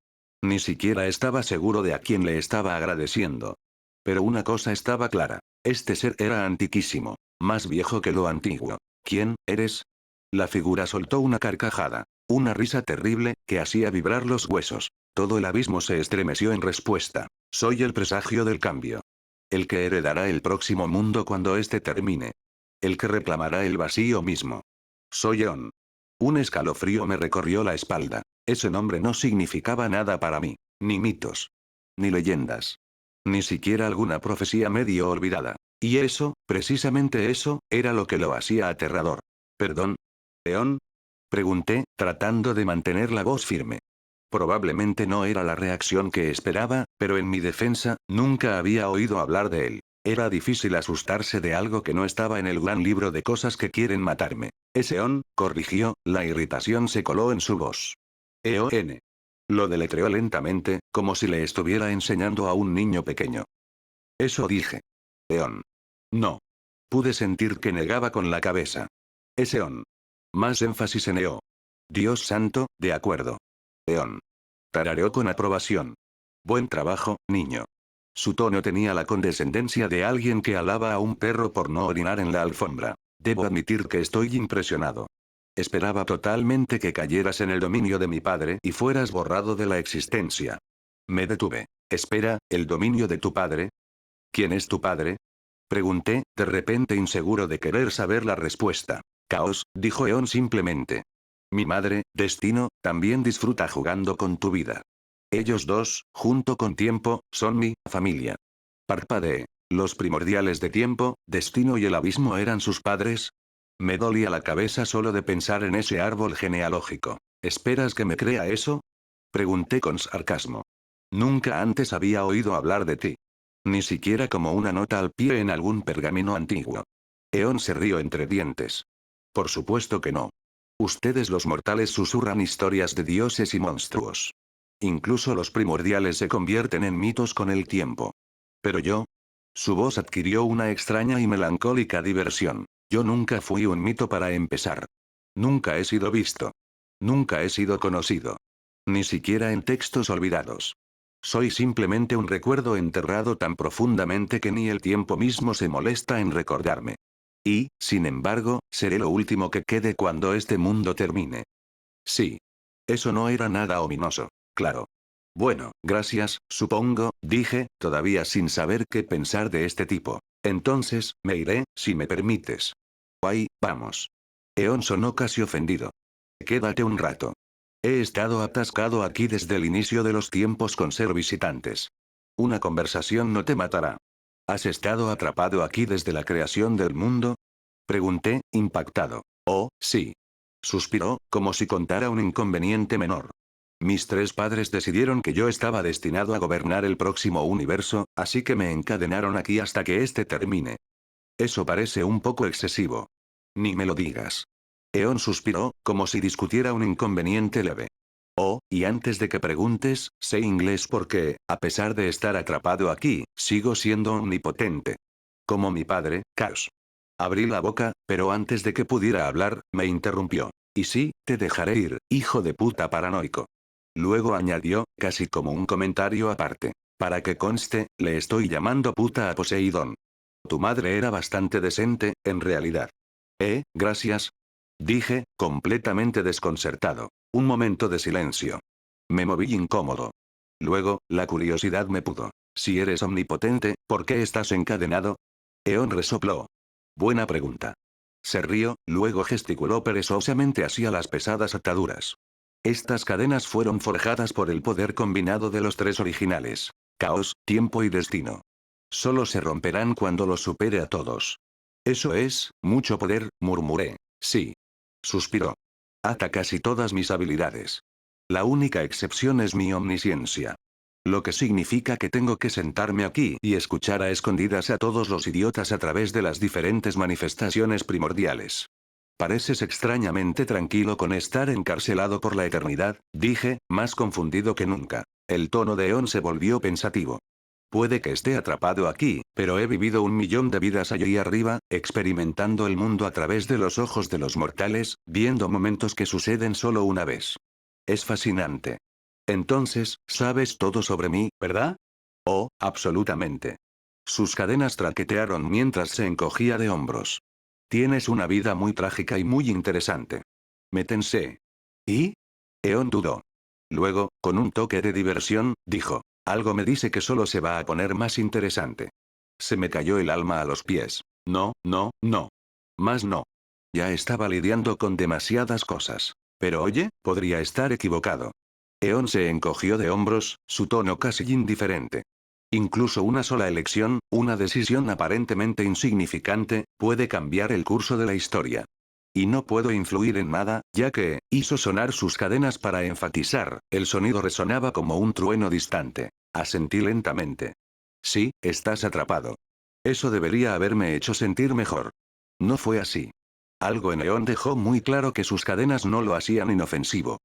Ni siquiera estaba seguro de a quién le estaba agradeciendo. Pero una cosa estaba clara. Este ser era antiquísimo. Más viejo que lo antiguo. ¿Quién eres? La figura soltó una carcajada. Una risa terrible, que hacía vibrar los huesos. Todo el abismo se estremeció en respuesta. Soy el presagio del cambio. El que heredará el próximo mundo cuando éste termine. El que reclamará el vacío mismo. Soy Eon. Un escalofrío me recorrió la espalda. Ese nombre no significaba nada para mí. Ni mitos. Ni leyendas. Ni siquiera alguna profecía medio olvidada. Y eso, precisamente eso, era lo que lo hacía aterrador. ¿Perdón? ¿Eon? Pregunté, tratando de mantener la voz firme. Probablemente no era la reacción que esperaba, pero en mi defensa, nunca había oído hablar de él. Era difícil asustarse de algo que no estaba en el gran libro de cosas que quieren matarme. Eon, corrigió, la irritación se coló en su voz. Eon. Lo deletreó lentamente, como si le estuviera enseñando a un niño pequeño. Eso dije. Eon. No. Pude sentir que negaba con la cabeza. Eon. Más énfasis en Eo. Dios santo, de acuerdo. Eon. Tarareó con aprobación. Buen trabajo, niño. Su tono tenía la condescendencia de alguien que alaba a un perro por no orinar en la alfombra. Debo admitir que estoy impresionado. Esperaba totalmente que cayeras en el dominio de mi padre y fueras borrado de la existencia. Me detuve. Espera, ¿el dominio de tu padre? ¿Quién es tu padre? Pregunté, de repente inseguro de querer saber la respuesta. Caos, dijo Eon simplemente. Mi madre, Destino, también disfruta jugando con tu vida. Ellos dos, junto con Tiempo, son mi familia. Parpadeé. ¿Los primordiales de Tiempo, Destino y el abismo eran sus padres? Me dolía la cabeza solo de pensar en ese árbol genealógico. ¿Esperas que me crea eso? Pregunté con sarcasmo. Nunca antes había oído hablar de ti. Ni siquiera como una nota al pie en algún pergamino antiguo. Eon se rió entre dientes. Por supuesto que no. Ustedes los mortales susurran historias de dioses y monstruos. Incluso los primordiales se convierten en mitos con el tiempo. Pero yo. Su voz adquirió una extraña y melancólica diversión. Yo nunca fui un mito para empezar. Nunca he sido visto. Nunca he sido conocido. Ni siquiera en textos olvidados. Soy simplemente un recuerdo enterrado tan profundamente que ni el tiempo mismo se molesta en recordarme. Y, sin embargo, seré lo último que quede cuando este mundo termine. Sí. Eso no era nada ominoso. Claro. Bueno, gracias, supongo, dije, todavía sin saber qué pensar de este tipo. Entonces, me iré, si me permites. Ay, vamos. Eon sonó casi ofendido. Quédate un rato. He estado atascado aquí desde el inicio de los tiempos con ser visitantes. Una conversación no te matará. ¿Has estado atrapado aquí desde la creación del mundo? Pregunté, impactado. Oh, sí. Suspiró, como si contara un inconveniente menor. Mis tres padres decidieron que yo estaba destinado a gobernar el próximo universo, así que me encadenaron aquí hasta que este termine. Eso parece un poco excesivo. Ni me lo digas. Eon suspiró, como si discutiera un inconveniente leve. Oh, y antes de que preguntes, sé inglés porque, a pesar de estar atrapado aquí, sigo siendo omnipotente. Como mi padre, Chaos. Abrí la boca, pero antes de que pudiera hablar, me interrumpió. Y sí, te dejaré ir, hijo de puta paranoico. Luego añadió, casi como un comentario aparte. Para que conste, le estoy llamando puta a Poseidón. Tu madre era bastante decente, en realidad. Gracias. Dije, completamente desconcertado. Un momento de silencio. Me moví incómodo. Luego, la curiosidad me pudo. Si eres omnipotente, ¿por qué estás encadenado? Eon resopló. Buena pregunta. Se rió, luego gesticuló perezosamente hacia las pesadas ataduras. Estas cadenas fueron forjadas por el poder combinado de los tres originales. caos, tiempo y destino. Solo se romperán cuando los supere a todos. Eso es, mucho poder, murmuré. Sí. Suspiró. Ata casi todas mis habilidades. La única excepción es mi omnisciencia. Lo que significa que tengo que sentarme aquí y escuchar a escondidas a todos los idiotas a través de las diferentes manifestaciones primordiales. Pareces extrañamente tranquilo con estar encarcelado por la eternidad, dije, más confundido que nunca. El tono de Eon se volvió pensativo. Puede que esté atrapado aquí, pero he vivido 1.000.000 de vidas allí arriba, experimentando el mundo a través de los ojos de los mortales, viendo momentos que suceden solo una vez. Es fascinante. Entonces, sabes todo sobre mí, ¿verdad? Oh, absolutamente. Sus cadenas traquetearon mientras se encogía de hombros. Tienes una vida muy trágica y muy interesante. Me tensé. ¿Y? Eon dudó. Luego, con un toque de diversión, dijo. Algo me dice que solo se va a poner más interesante. Se me cayó el alma a los pies. No, no, no. Más no. Ya estaba lidiando con demasiadas cosas. Pero oye, podría estar equivocado. Eon se encogió de hombros, su tono casi indiferente. Incluso una sola elección, una decisión aparentemente insignificante, puede cambiar el curso de la historia. Y no puedo influir en nada, ya que, hizo sonar sus cadenas para enfatizar, el sonido resonaba como un trueno distante. Asentí lentamente. Sí, estás atrapado. Eso debería haberme hecho sentir mejor. No fue así. Algo en Eon dejó muy claro que sus cadenas no lo hacían inofensivo.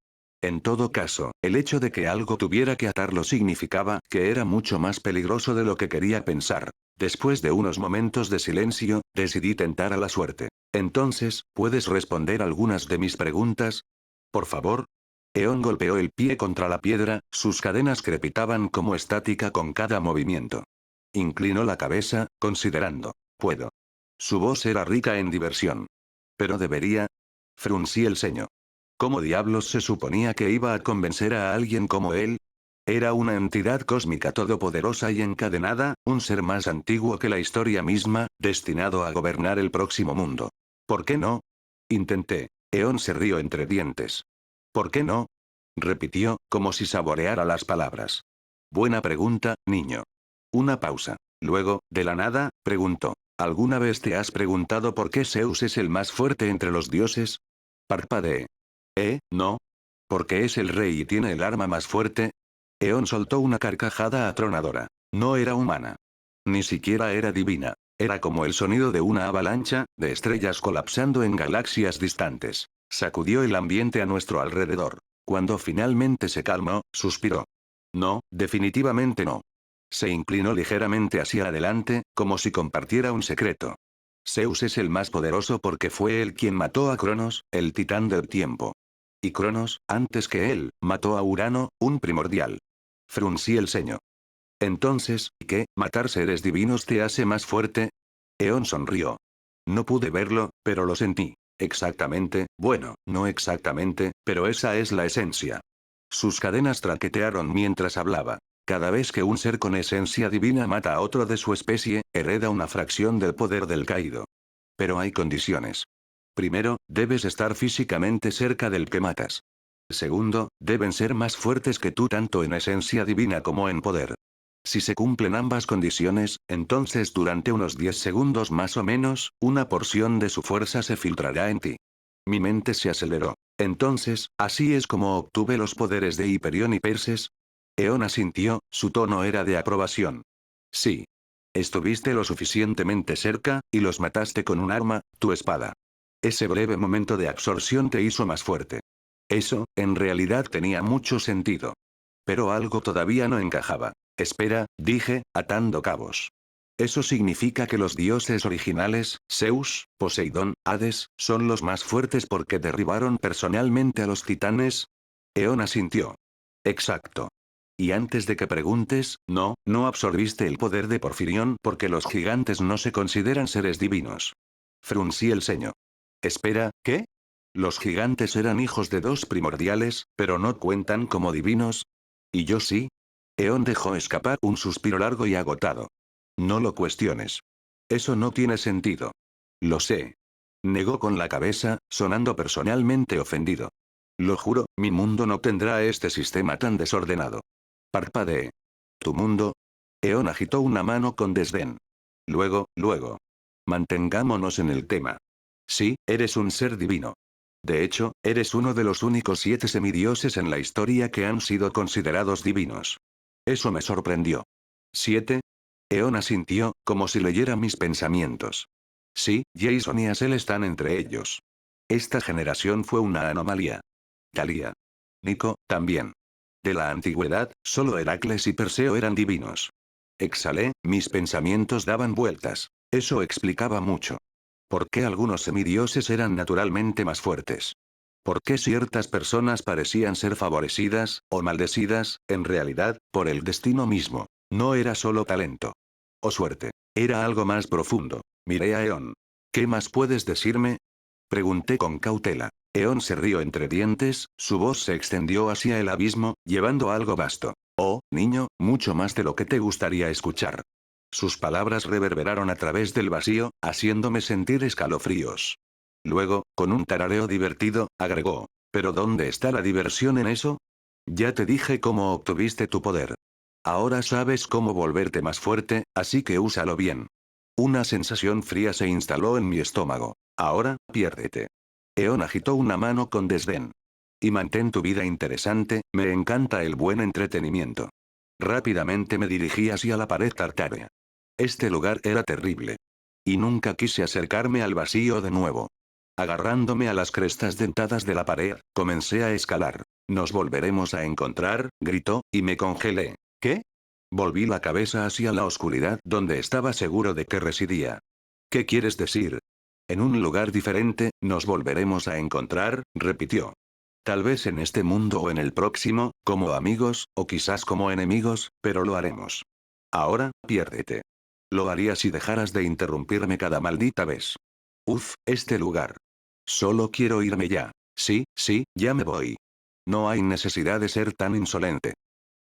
En todo caso, el hecho de que algo tuviera que atarlo significaba que era mucho más peligroso de lo que quería pensar. Después de unos momentos de silencio, decidí tentar a la suerte. Entonces, ¿puedes responder algunas de mis preguntas? Por favor. Eon golpeó el pie contra la piedra, sus cadenas crepitaban como estática con cada movimiento. Inclinó la cabeza, considerando. Puedo. Su voz era rica en diversión. Pero debería. Fruncí el ceño. ¿Cómo diablos se suponía que iba a convencer a alguien como él? Era una entidad cósmica todopoderosa y encadenada, un ser más antiguo que la historia misma, destinado a gobernar el próximo mundo. ¿Por qué no? Intenté. Eon se rió entre dientes. ¿Por qué no? Repitió, como si saboreara las palabras. Buena pregunta, niño. Una pausa. Luego, de la nada, preguntó. ¿Alguna vez te has preguntado por qué Zeus es el más fuerte entre los dioses? Parpadeé. No. Porque es el rey y tiene el arma más fuerte. Eon soltó una carcajada atronadora. No era humana. Ni siquiera era divina. Era como el sonido de una avalancha, de estrellas colapsando en galaxias distantes. Sacudió el ambiente a nuestro alrededor. Cuando finalmente se calmó, suspiró. No, definitivamente no. Se inclinó ligeramente hacia adelante, como si compartiera un secreto. Zeus es el más poderoso porque fue él quien mató a Cronos, el titán del tiempo. Y Cronos, antes que él, mató a Urano, un primordial. Fruncí el ceño. Entonces, ¿qué? ¿Matar seres divinos te hace más fuerte? Eon sonrió. No pude verlo, pero lo sentí. Exactamente, bueno, no exactamente, pero esa es la esencia. Sus cadenas traquetearon mientras hablaba. Cada vez que un ser con esencia divina mata a otro de su especie, hereda una fracción del poder del caído. Pero hay condiciones. Primero, debes estar físicamente cerca del que matas. Segundo, deben ser más fuertes que tú tanto en esencia divina como en poder. Si se cumplen ambas condiciones, entonces durante unos 10 segundos más o menos, una porción de su fuerza se filtrará en ti. Mi mente se aceleró. Entonces, ¿así es como obtuve los poderes de Hiperión y Perses? Eon asintió, su tono era de aprobación. Sí. Estuviste lo suficientemente cerca, y los mataste con un arma, tu espada. Ese breve momento de absorción te hizo más fuerte. Eso, en realidad tenía mucho sentido. Pero algo todavía no encajaba. Espera, dije, atando cabos. ¿Eso significa que los dioses originales, Zeus, Poseidón, Hades, son los más fuertes porque derribaron personalmente a los titanes? Eon asintió. Exacto. Y antes de que preguntes, no absorbiste el poder de Porfirión porque los gigantes no se consideran seres divinos. Fruncí el ceño. Espera, ¿qué? Los gigantes eran hijos de dos primordiales, pero no cuentan como divinos. ¿Y yo sí? Eon dejó escapar un suspiro largo y agotado. No lo cuestiones. Eso no tiene sentido. Lo sé. Negó con la cabeza, sonando personalmente ofendido. Lo juro, mi mundo no tendrá este sistema tan desordenado. Parpadeé. ¿Tu mundo? Eon agitó una mano con desdén. Luego. Mantengámonos en el tema. Sí, eres un ser divino. De hecho, eres uno de los únicos 7 semidioses en la historia que han sido considerados divinos. Eso me sorprendió. ¿7? Eon asintió, como si leyera mis pensamientos. Sí, Jason y Asel están entre ellos. Esta generación fue una anomalía. Thalía. Nico, también. De la antigüedad, solo Heracles y Perseo eran divinos. Exhalé, mis pensamientos daban vueltas. Eso explicaba mucho. ¿Por qué algunos semidioses eran naturalmente más fuertes? ¿Por qué ciertas personas parecían ser favorecidas, o maldecidas, en realidad, por el destino mismo? No era solo talento. O suerte. Era algo más profundo. Miré a Eon. ¿Qué más puedes decirme? Pregunté con cautela. Eon se rió entre dientes, su voz se extendió hacia el abismo, llevando algo vasto. Oh, niño, mucho más de lo que te gustaría escuchar. Sus palabras reverberaron a través del vacío, haciéndome sentir escalofríos. Luego, con un tarareo divertido, agregó. ¿Pero dónde está la diversión en eso? Ya te dije cómo obtuviste tu poder. Ahora sabes cómo volverte más fuerte, así que úsalo bien. Una sensación fría se instaló en mi estómago. Ahora, piérdete. Eon agitó una mano con desdén. Y mantén tu vida interesante, me encanta el buen entretenimiento. Rápidamente me dirigí hacia la pared tartárea. Este lugar era terrible. Y nunca quise acercarme al vacío de nuevo. Agarrándome a las crestas dentadas de la pared, comencé a escalar. Nos volveremos a encontrar, gritó, y me congelé. ¿Qué? Volví la cabeza hacia la oscuridad donde estaba seguro de que residía. ¿Qué quieres decir? En un lugar diferente, nos volveremos a encontrar, repitió. Tal vez en este mundo o en el próximo, como amigos, o quizás como enemigos, pero lo haremos. Ahora, piérdete. Lo haría si dejaras de interrumpirme cada maldita vez. Uf, este lugar. Solo quiero irme ya. Sí, ya me voy. No hay necesidad de ser tan insolente.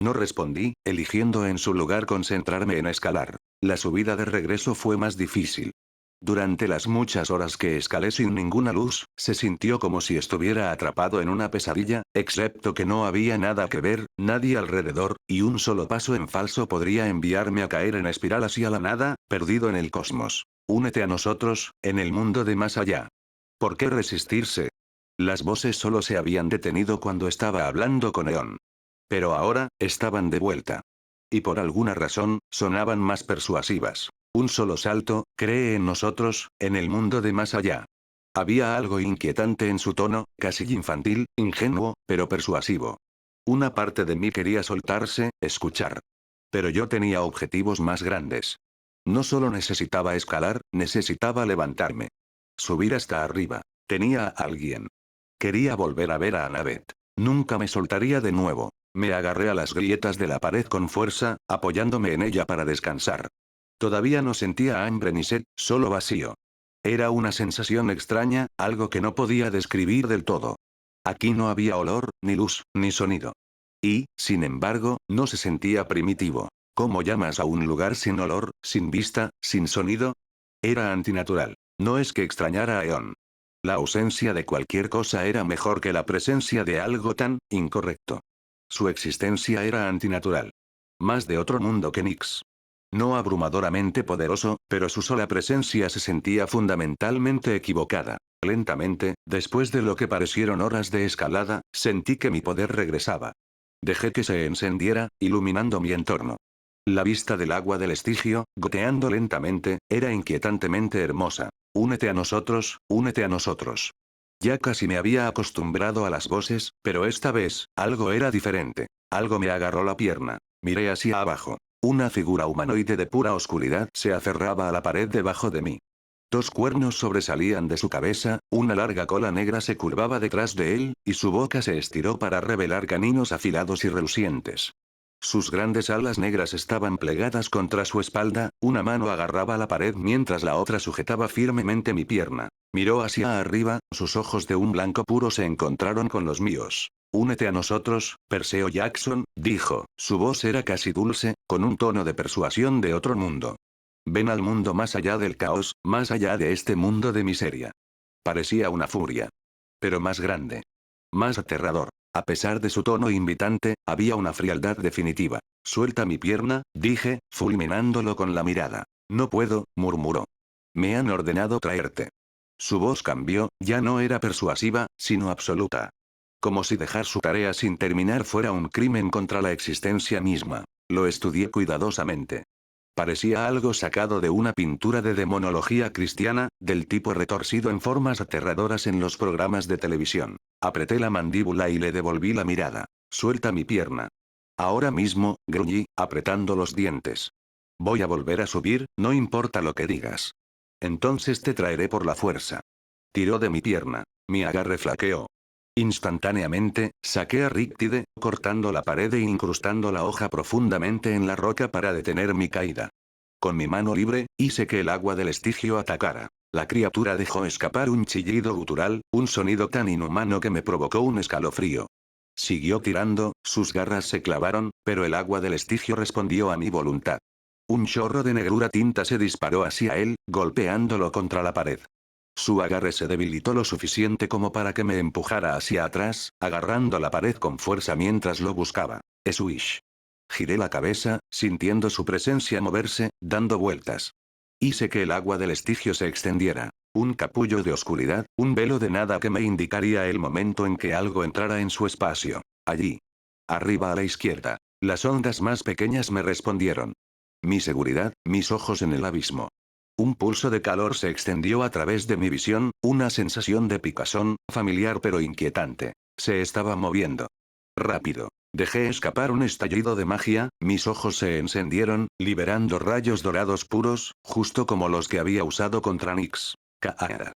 No respondí, eligiendo en su lugar concentrarme en escalar. La subida de regreso fue más difícil. Durante las muchas horas que escalé sin ninguna luz, se sintió como si estuviera atrapado en una pesadilla, excepto que no había nada que ver, nadie alrededor, y un solo paso en falso podría enviarme a caer en espiral hacia la nada, perdido en el cosmos. Únete a nosotros, en el mundo de más allá. ¿Por qué resistirse? Las voces solo se habían detenido cuando estaba hablando con Eon. Pero ahora, estaban de vuelta. Y por alguna razón, sonaban más persuasivas. Un solo salto, cree en nosotros, en el mundo de más allá. Había algo inquietante en su tono, casi infantil, ingenuo, pero persuasivo. Una parte de mí quería soltarse, escuchar. Pero yo tenía objetivos más grandes. No solo necesitaba escalar, necesitaba levantarme. Subir hasta arriba. Tenía a alguien. Quería volver a ver a Annabeth. Nunca me soltaría de nuevo. Me agarré a las grietas de la pared con fuerza, apoyándome en ella para descansar. Todavía no sentía hambre ni sed, solo vacío. Era una sensación extraña, algo que no podía describir del todo. Aquí no había olor, ni luz, ni sonido. Y, sin embargo, no se sentía primitivo. ¿Cómo llamas a un lugar sin olor, sin vista, sin sonido? Era antinatural. No es que extrañara a Eon. La ausencia de cualquier cosa era mejor que la presencia de algo tan incorrecto. Su existencia era antinatural. Más de otro mundo que Nyx. No abrumadoramente poderoso, pero su sola presencia se sentía fundamentalmente equivocada. Lentamente, después de lo que parecieron horas de escalada, sentí que mi poder regresaba. Dejé que se encendiera, iluminando mi entorno. La vista del agua del estigio, goteando lentamente, era inquietantemente hermosa. Únete a nosotros, únete a nosotros. Ya casi me había acostumbrado a las voces, pero esta vez, algo era diferente. Algo me agarró la pierna. Miré hacia abajo. Una figura humanoide de pura oscuridad se aferraba a la pared debajo de mí. 2 cuernos sobresalían de su cabeza, una larga cola negra se curvaba detrás de él, y su boca se estiró para revelar caninos afilados y relucientes. Sus grandes alas negras estaban plegadas contra su espalda, una mano agarraba la pared mientras la otra sujetaba firmemente mi pierna. Miró hacia arriba, sus ojos de un blanco puro se encontraron con los míos. Únete a nosotros, Perseo Jackson, dijo. Su voz era casi dulce, con un tono de persuasión de otro mundo. Ven al mundo más allá del caos, más allá de este mundo de miseria. Parecía una furia. Pero más grande. Más aterrador. A pesar de su tono invitante, había una frialdad definitiva. Suelta mi pierna, dije, fulminándolo con la mirada. No puedo, murmuró. Me han ordenado traerte. Su voz cambió, ya no era persuasiva, sino absoluta. Como si dejar su tarea sin terminar fuera un crimen contra la existencia misma. Lo estudié cuidadosamente. Parecía algo sacado de una pintura de demonología cristiana, del tipo retorcido en formas aterradoras en los programas de televisión. Apreté la mandíbula y le devolví la mirada. Suelta mi pierna. Ahora mismo, gruñí, apretando los dientes. Voy a volver a subir, no importa lo que digas. Entonces te traeré por la fuerza. Tiró de mi pierna. Mi agarre flaqueó. Instantáneamente, saqué a Rictide, cortando la pared e incrustando la hoja profundamente en la roca para detener mi caída. Con mi mano libre, hice que el agua del estigio atacara. La criatura dejó escapar un chillido gutural, un sonido tan inhumano que me provocó un escalofrío. Siguió tirando, sus garras se clavaron, pero el agua del estigio respondió a mi voluntad. Un chorro de negrura tinta se disparó hacia él, golpeándolo contra la pared. Su agarre se debilitó lo suficiente como para que me empujara hacia atrás, agarrando la pared con fuerza mientras lo buscaba. Swish. Giré la cabeza, sintiendo su presencia moverse, dando vueltas. Hice que el agua del estigio se extendiera. Un capullo de oscuridad, un velo de nada que me indicaría el momento en que algo entrara en su espacio. Allí. Arriba a la izquierda. Las ondas más pequeñas me respondieron. Mi seguridad, mis ojos en el abismo. Un pulso de calor se extendió a través de mi visión, una sensación de picazón, familiar pero inquietante. Se estaba moviendo. Rápido. Dejé escapar un estallido de magia, mis ojos se encendieron, liberando rayos dorados puros, justo como los que había usado contra Nyx. Kaara.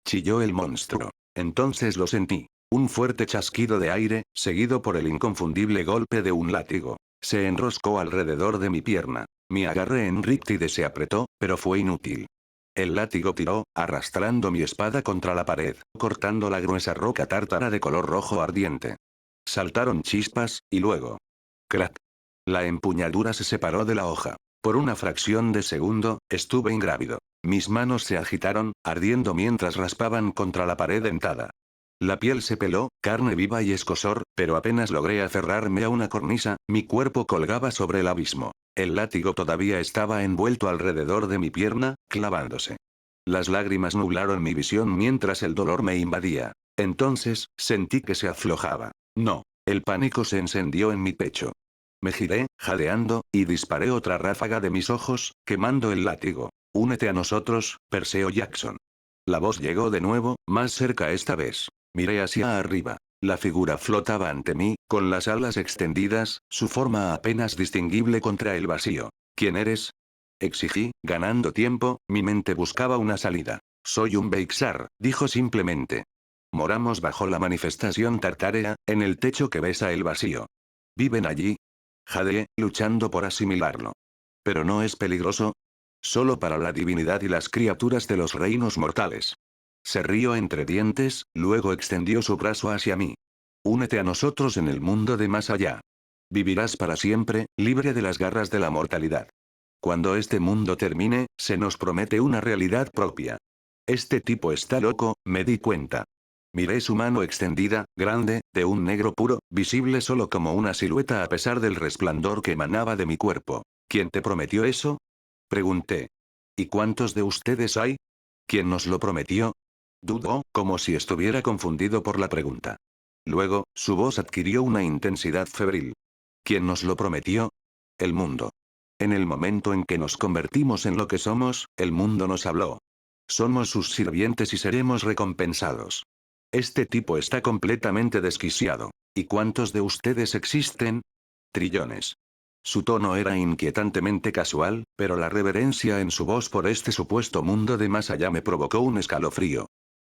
Chilló el monstruo. Entonces lo sentí. Un fuerte chasquido de aire, seguido por el inconfundible golpe de un látigo. Se enroscó alrededor de mi pierna. Mi agarre en Rictide se apretó, pero fue inútil. El látigo tiró, arrastrando mi espada contra la pared, cortando la gruesa roca tártara de color rojo ardiente. Saltaron chispas, y luego. ¡Crack! La empuñadura se separó de la hoja. Por una fracción de segundo, estuve ingrávido. Mis manos se agitaron, ardiendo mientras raspaban contra la pared dentada. La piel se peló, carne viva y escosor, pero apenas logré aferrarme a una cornisa, mi cuerpo colgaba sobre el abismo. El látigo todavía estaba envuelto alrededor de mi pierna, clavándose. Las lágrimas nublaron mi visión mientras el dolor me invadía. Entonces, sentí que se aflojaba. No. El pánico se encendió en mi pecho. Me giré, jadeando, y disparé otra ráfaga de mis ojos, quemando el látigo. Únete a nosotros, Perseo Jackson. La voz llegó de nuevo, más cerca esta vez. Miré hacia arriba. La figura flotaba ante mí, con las alas extendidas, su forma apenas distinguible contra el vacío. ¿Quién eres? Exigí, ganando tiempo, mi mente buscaba una salida. Soy un Beixar, dijo simplemente. Moramos bajo la manifestación tartárea, en el techo que besa el vacío. ¿Viven allí? Jadeé, luchando por asimilarlo. ¿Pero no es peligroso? Solo para la divinidad y las criaturas de los reinos mortales. Se rió entre dientes, luego extendió su brazo hacia mí. Únete a nosotros en el mundo de más allá. Vivirás para siempre, libre de las garras de la mortalidad. Cuando este mundo termine, se nos promete una realidad propia. Este tipo está loco, me di cuenta. Miré su mano extendida, grande, de un negro puro, visible solo como una silueta a pesar del resplandor que emanaba de mi cuerpo. ¿Quién te prometió eso? Pregunté. ¿Y cuántos de ustedes hay? ¿Quién nos lo prometió? Dudó, como si estuviera confundido por la pregunta. Luego, su voz adquirió una intensidad febril. ¿Quién nos lo prometió? El mundo. En el momento en que nos convertimos en lo que somos, el mundo nos habló. Somos sus sirvientes y seremos recompensados. Este tipo está completamente desquiciado. ¿Y cuántos de ustedes existen? Trillones. Su tono era inquietantemente casual, pero la reverencia en su voz por este supuesto mundo de más allá me provocó un escalofrío.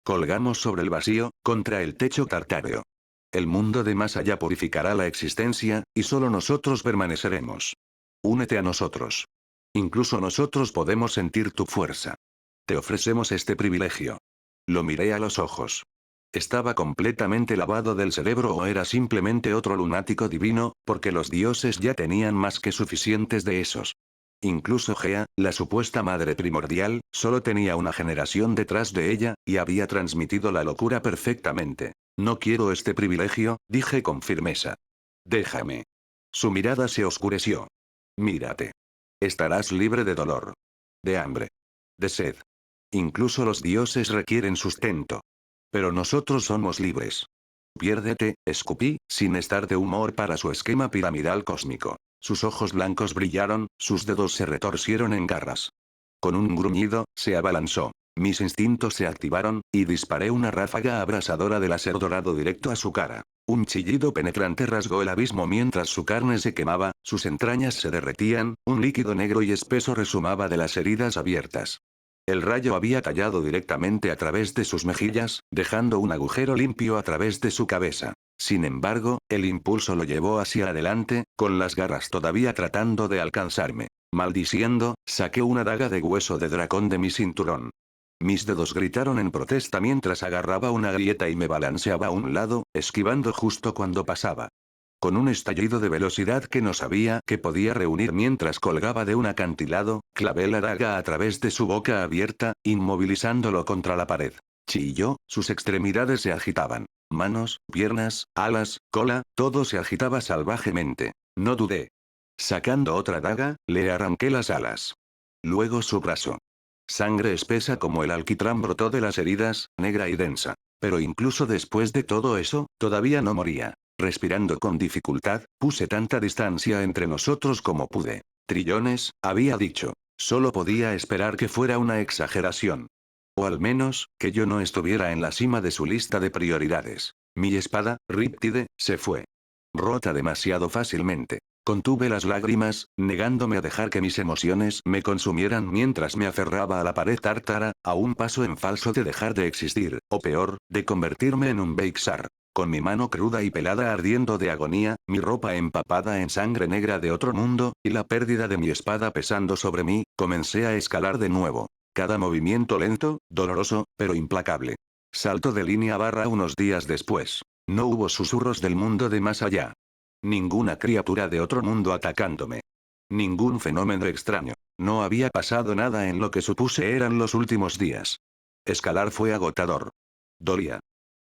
Colgamos sobre el vacío, contra el techo tartáreo. El mundo de más allá purificará la existencia, y solo nosotros permaneceremos. Únete a nosotros. Incluso nosotros podemos sentir tu fuerza. Te ofrecemos este privilegio. Lo miré a los ojos. ¿Estaba completamente lavado del cerebro o era simplemente otro lunático divino, porque los dioses ya tenían más que suficientes de esos? Incluso Gea, la supuesta madre primordial, solo tenía una generación detrás de ella, y había transmitido la locura perfectamente. No quiero este privilegio, dije con firmeza. Déjame. Su mirada se oscureció. Mírate. Estarás libre de dolor. De hambre. De sed. Incluso los dioses requieren sustento. Pero nosotros somos libres. Piérdete, escupí, sin estar de humor para su esquema piramidal cósmico. Sus ojos blancos brillaron, sus dedos se retorcieron en garras. Con un gruñido, se abalanzó. Mis instintos se activaron, y disparé una ráfaga abrasadora de láser dorado directo a su cara. Un chillido penetrante rasgó el abismo mientras su carne se quemaba, sus entrañas se derretían, un líquido negro y espeso resumaba de las heridas abiertas. El rayo había tallado directamente a través de sus mejillas, dejando un agujero limpio a través de su cabeza. Sin embargo, el impulso lo llevó hacia adelante, con las garras todavía tratando de alcanzarme. Maldiciendo, saqué una daga de hueso de dragón de mi cinturón. Mis dedos gritaron en protesta mientras agarraba una grieta y me balanceaba a un lado, esquivando justo cuando pasaba. Con un estallido de velocidad que no sabía que podía reunir mientras colgaba de un acantilado, clavé la daga a través de su boca abierta, inmovilizándolo contra la pared. Chilló, sus extremidades se agitaban. Manos, piernas, alas, cola, todo se agitaba salvajemente. No dudé. Sacando otra daga, le arranqué las alas. Luego su brazo. Sangre espesa como el alquitrán brotó de las heridas, negra y densa. Pero incluso después de todo eso, todavía no moría. Respirando con dificultad, puse tanta distancia entre nosotros como pude. Trillones, había dicho. Solo podía esperar que fuera una exageración. O al menos, que yo no estuviera en la cima de su lista de prioridades. Mi espada, Riptide, se fue. Rota demasiado fácilmente. Contuve las lágrimas, negándome a dejar que mis emociones me consumieran mientras me aferraba a la pared tártara, a un paso en falso de dejar de existir, o peor, de convertirme en un Beixar. Con mi mano cruda y pelada ardiendo de agonía, mi ropa empapada en sangre negra de otro mundo, y la pérdida de mi espada pesando sobre mí, comencé a escalar de nuevo. Cada movimiento lento, doloroso, pero implacable. Salto de línea barra unos días después. No hubo susurros del mundo de más allá. Ninguna criatura de otro mundo atacándome. Ningún fenómeno extraño. No había pasado nada en lo que supuse eran los últimos días. Escalar fue agotador. Dolía.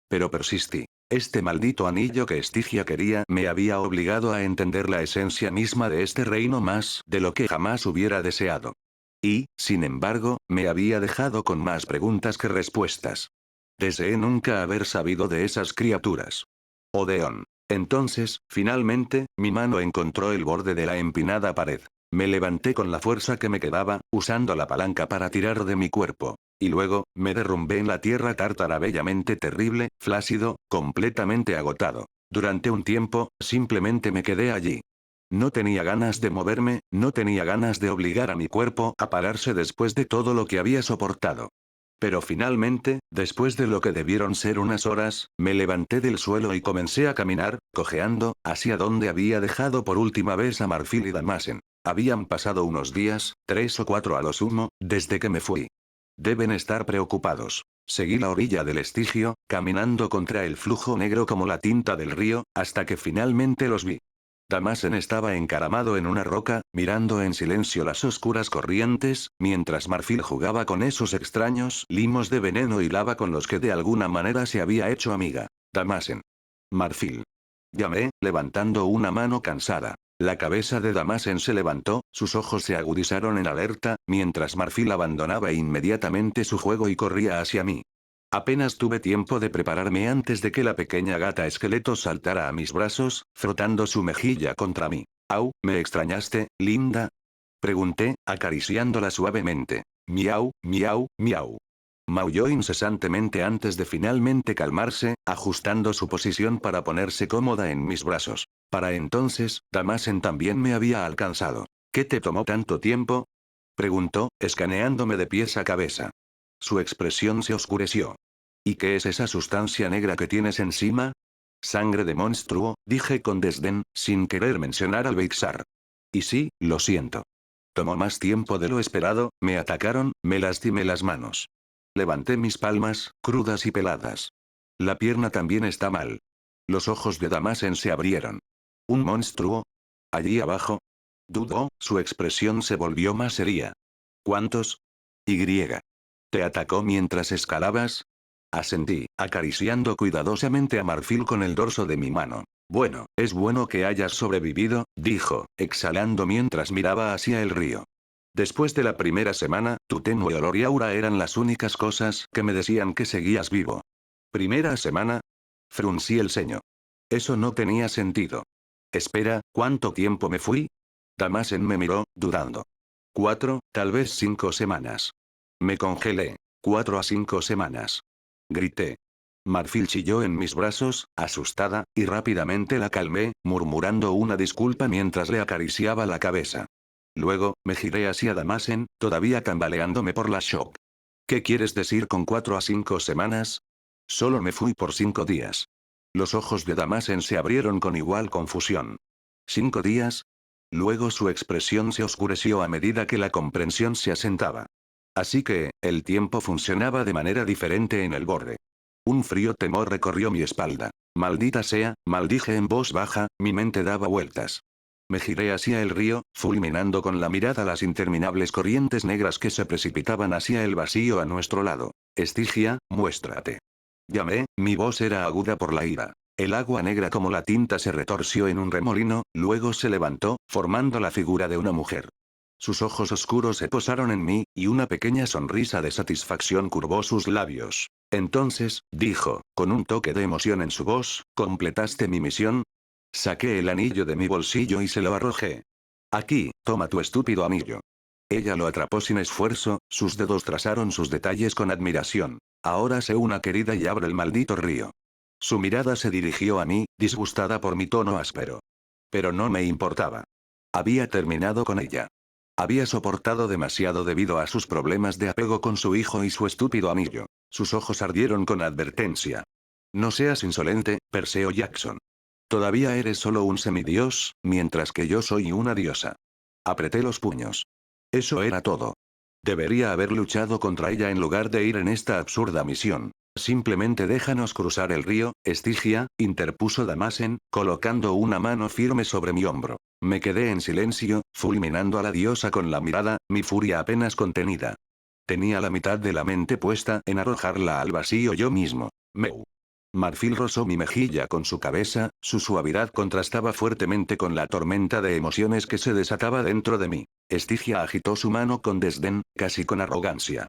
Pero persistí. Este maldito anillo que Estigia quería me había obligado a entender la esencia misma de este reino más de lo que jamás hubiera deseado. Y, sin embargo, me había dejado con más preguntas que respuestas. Deseé nunca haber sabido de esas criaturas. Odeón. Entonces, finalmente, mi mano encontró el borde de la empinada pared. Me levanté con la fuerza que me quedaba, usando la palanca para tirar de mi cuerpo. Y luego, me derrumbé en la tierra tártara bellamente terrible, flácido, completamente agotado. Durante un tiempo, simplemente me quedé allí. No tenía ganas de moverme, no tenía ganas de obligar a mi cuerpo a pararse después de todo lo que había soportado. Pero finalmente, después de lo que debieron ser unas horas, me levanté del suelo y comencé a caminar, cojeando, hacia donde había dejado por última vez a Marfil y Damasen. Habían pasado unos días, 3 o 4 a lo sumo, desde que me fui. Deben estar preocupados. Seguí la orilla del Estigio, caminando contra el flujo negro como la tinta del río, hasta que finalmente los vi. Damasen estaba encaramado en una roca, mirando en silencio las oscuras corrientes, mientras Marfil jugaba con esos extraños limos de veneno y lava con los que de alguna manera se había hecho amiga. Damasen. Marfil. Llamé, levantando una mano cansada. La cabeza de Damasen se levantó, sus ojos se agudizaron en alerta, mientras Marfil abandonaba inmediatamente su juego y corría hacia mí. Apenas tuve tiempo de prepararme antes de que la pequeña gata esqueleto saltara a mis brazos, frotando su mejilla contra mí. «Au, ¿me extrañaste, linda?», pregunté, acariciándola suavemente. «Miau, miau, miau». Maulló incesantemente antes de finalmente calmarse, ajustando su posición para ponerse cómoda en mis brazos. Para entonces, Damasen también me había alcanzado. «¿Qué te tomó tanto tiempo?», preguntó, escaneándome de pies a cabeza. Su expresión se oscureció. «¿Y qué es esa sustancia negra que tienes encima?». «Sangre de monstruo», dije con desdén, sin querer mencionar al Beixar. «Y sí, lo siento. Tomó más tiempo de lo esperado, me atacaron, me lastimé las manos. Levanté mis palmas, crudas y peladas. La pierna también está mal». Los ojos de Damasen se abrieron. «¿Un monstruo? Allí abajo?». Dudó, su expresión se volvió más seria. ¿Cuántos? Y. ¿Te atacó mientras escalabas? Asentí, acariciando cuidadosamente a Marfil con el dorso de mi mano. Bueno, es bueno que hayas sobrevivido, dijo, exhalando mientras miraba hacia el río. Después de la primera semana, tu tenue olor y aura eran las únicas cosas que me decían que seguías vivo. ¿Primera semana? Fruncí el ceño. Eso no tenía sentido. Espera, ¿cuánto tiempo me fui? Damasen me miró, dudando. 4, tal vez 5 semanas. Me congelé. 4 a 5 semanas. Grité. Marfil chilló en mis brazos, asustada, y rápidamente la calmé, murmurando una disculpa mientras le acariciaba la cabeza. Luego, me giré hacia Damasen, todavía tambaleándome por la shock. ¿Qué quieres decir con 4 a 5 semanas? Solo me fui por 5 días. Los ojos de Damasen se abrieron con igual confusión. ¿5 días? Luego su expresión se oscureció a medida que la comprensión se asentaba. Así que, el tiempo funcionaba de manera diferente en el borde. Un frío temor recorrió mi espalda. Maldita sea, maldije en voz baja, mi mente daba vueltas. Me giré hacia el río, fulminando con la mirada las interminables corrientes negras que se precipitaban hacia el vacío a nuestro lado. Estigia, muéstrate. Llamé, mi voz era aguda por la ira. El agua negra como la tinta se retorció en un remolino, luego se levantó, formando la figura de una mujer. Sus ojos oscuros se posaron en mí, y una pequeña sonrisa de satisfacción curvó sus labios. Entonces, dijo, con un toque de emoción en su voz, ¿completaste mi misión? Saqué el anillo de mi bolsillo y se lo arrojé. Aquí, toma tu estúpido anillo. Ella lo atrapó sin esfuerzo, sus dedos trazaron sus detalles con admiración. Ahora sé una querida y abre el maldito río. Su mirada se dirigió a mí, disgustada por mi tono áspero. Pero no me importaba. Había terminado con ella. Había soportado demasiado debido a sus problemas de apego con su hijo y su estúpido anillo. Sus ojos ardieron con advertencia. No seas insolente, Perseo Jackson. Todavía eres solo un semidios, mientras que yo soy una diosa. Apreté los puños. Eso era todo. Debería haber luchado contra ella en lugar de ir en esta absurda misión. Simplemente déjanos cruzar el río, Estigia, interpuso Damasen, colocando una mano firme sobre mi hombro. Me quedé en silencio, fulminando a la diosa con la mirada, mi furia apenas contenida. Tenía la mitad de la mente puesta en arrojarla al vacío yo mismo. Meu. Marfil rozó mi mejilla con su cabeza, su suavidad contrastaba fuertemente con la tormenta de emociones que se desataba dentro de mí. Estigia agitó su mano con desdén, casi con arrogancia.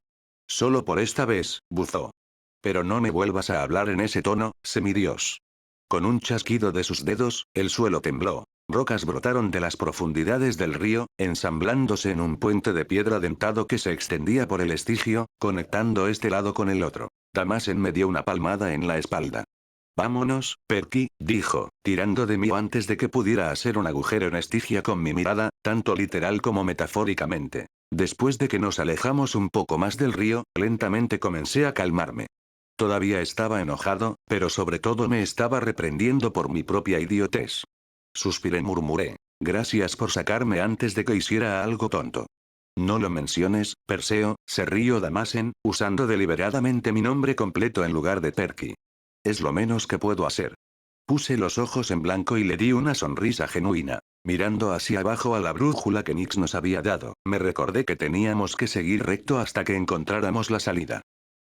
Solo por esta vez, buzó. Pero no me vuelvas a hablar en ese tono, semidios. Con un chasquido de sus dedos, el suelo tembló. Rocas brotaron de las profundidades del río, ensamblándose en un puente de piedra dentado que se extendía por el Estigio, conectando este lado con el otro. Damasen me dio una palmada en la espalda. Vámonos, Perky, dijo, tirando de mí antes de que pudiera hacer un agujero en Estigia con mi mirada, tanto literal como metafóricamente. Después de que nos alejamos un poco más del río, lentamente comencé a calmarme. Todavía estaba enojado, pero sobre todo me estaba reprendiendo por mi propia idiotez. Suspiré, murmuré. Gracias por sacarme antes de que hiciera algo tonto. No lo menciones, Perseo, se rió Damasen, usando deliberadamente mi nombre completo en lugar de Perky. Es lo menos que puedo hacer. Puse los ojos en blanco y le di una sonrisa genuina. Mirando hacia abajo a la brújula que Nix nos había dado, me recordé que teníamos que seguir recto hasta que encontráramos la salida.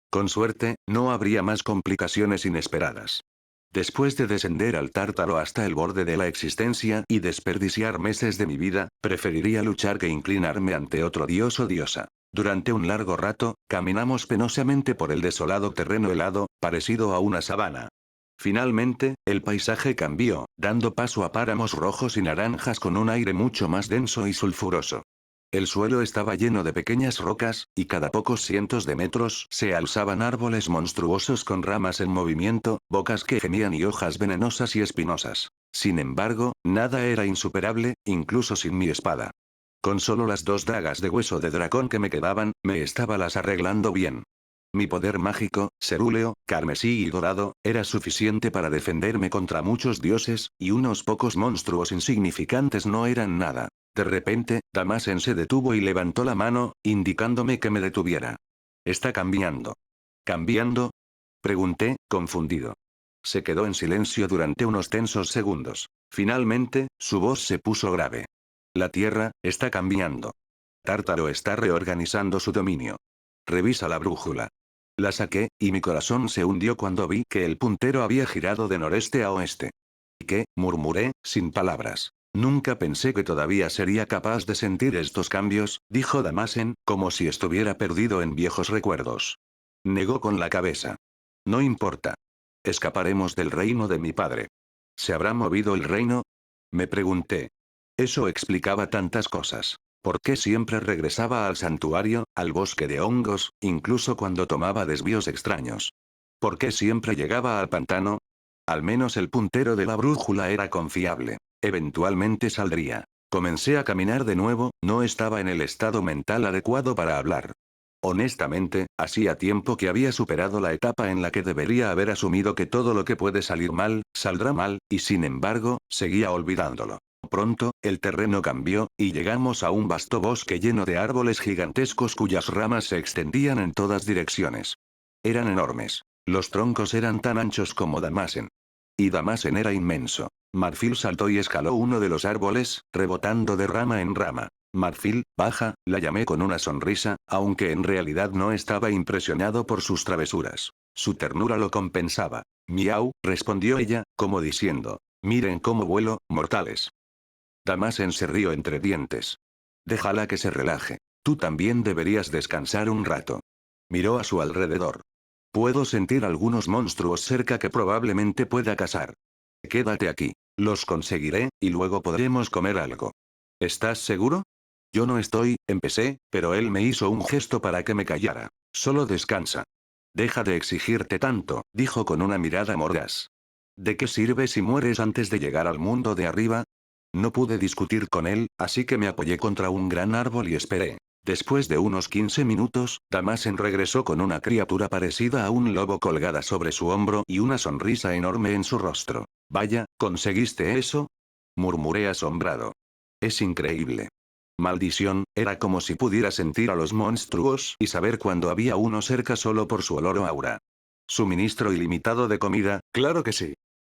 Con suerte, no habría más complicaciones inesperadas. Después de descender al tártaro hasta el borde de la existencia y desperdiciar meses de mi vida, preferiría luchar que inclinarme ante otro dios o diosa. Durante un largo rato, caminamos penosamente por el desolado terreno helado, parecido a una sabana. Finalmente, el paisaje cambió, dando paso a páramos rojos y naranjas con un aire mucho más denso y sulfuroso. El suelo estaba lleno de pequeñas rocas, y cada pocos cientos de metros se alzaban árboles monstruosos con ramas en movimiento, bocas que gemían y hojas venenosas y espinosas. Sin embargo, nada era insuperable, incluso sin mi espada. Con solo las 2 dagas de hueso de dragón que me quedaban, me estaba las arreglando bien. Mi poder mágico, cerúleo, carmesí y dorado, era suficiente para defenderme contra muchos dioses, y unos pocos monstruos insignificantes no eran nada. De repente, Damasen se detuvo y levantó la mano, indicándome que me detuviera. ¿Está cambiando? ¿Cambiando? Pregunté, confundido. Se quedó en silencio durante unos tensos segundos. Finalmente, su voz se puso grave. La Tierra está cambiando. Tártaro está reorganizando su dominio. Revisa la brújula. La saqué, y mi corazón se hundió cuando vi que el puntero había girado de noreste a oeste. ¿Qué? Murmuré, sin palabras. Nunca pensé que todavía sería capaz de sentir estos cambios, dijo Damasen, como si estuviera perdido en viejos recuerdos. Negó con la cabeza. No importa. Escaparemos del reino de mi padre. ¿Se habrá movido el reino? Me pregunté. Eso explicaba tantas cosas. ¿Por qué siempre regresaba al santuario, al bosque de hongos, incluso cuando tomaba desvíos extraños? ¿Por qué siempre llegaba al pantano? Al menos el puntero de la brújula era confiable. Eventualmente saldría. Comencé a caminar de nuevo, no estaba en el estado mental adecuado para hablar. Honestamente, hacía tiempo que había superado la etapa en la que debería haber asumido que todo lo que puede salir mal, saldrá mal, y sin embargo, seguía olvidándolo. Pronto, el terreno cambió, y llegamos a un vasto bosque lleno de árboles gigantescos cuyas ramas se extendían en todas direcciones. Eran enormes. Los troncos eran tan anchos como Damasen. Y Damasen era inmenso. Marfil saltó y escaló uno de los árboles, rebotando de rama en rama. Marfil, baja, la llamé con una sonrisa, aunque en realidad no estaba impresionado por sus travesuras. Su ternura lo compensaba. Miau, respondió ella, como diciendo. Miren cómo vuelo, mortales. Damasen se rió entre dientes. Déjala que se relaje. Tú también deberías descansar un rato. Miró a su alrededor. Puedo sentir algunos monstruos cerca que probablemente pueda cazar. Quédate aquí. Los conseguiré, y luego podremos comer algo. ¿Estás seguro? Yo no estoy, empecé, pero él me hizo un gesto para que me callara. Solo descansa. Deja de exigirte tanto, dijo con una mirada mordaz. ¿De qué sirve si mueres antes de llegar al mundo de arriba? No pude discutir con él, así que me apoyé contra un gran árbol y esperé. Después de unos 15 minutos, Damasen regresó con una criatura parecida a un lobo colgada sobre su hombro y una sonrisa enorme en su rostro. Vaya, ¿conseguiste eso? Murmuré asombrado. Es increíble. Maldición, era como si pudiera sentir a los monstruos y saber cuando había uno cerca solo por su olor o aura. Suministro ilimitado de comida, claro que sí.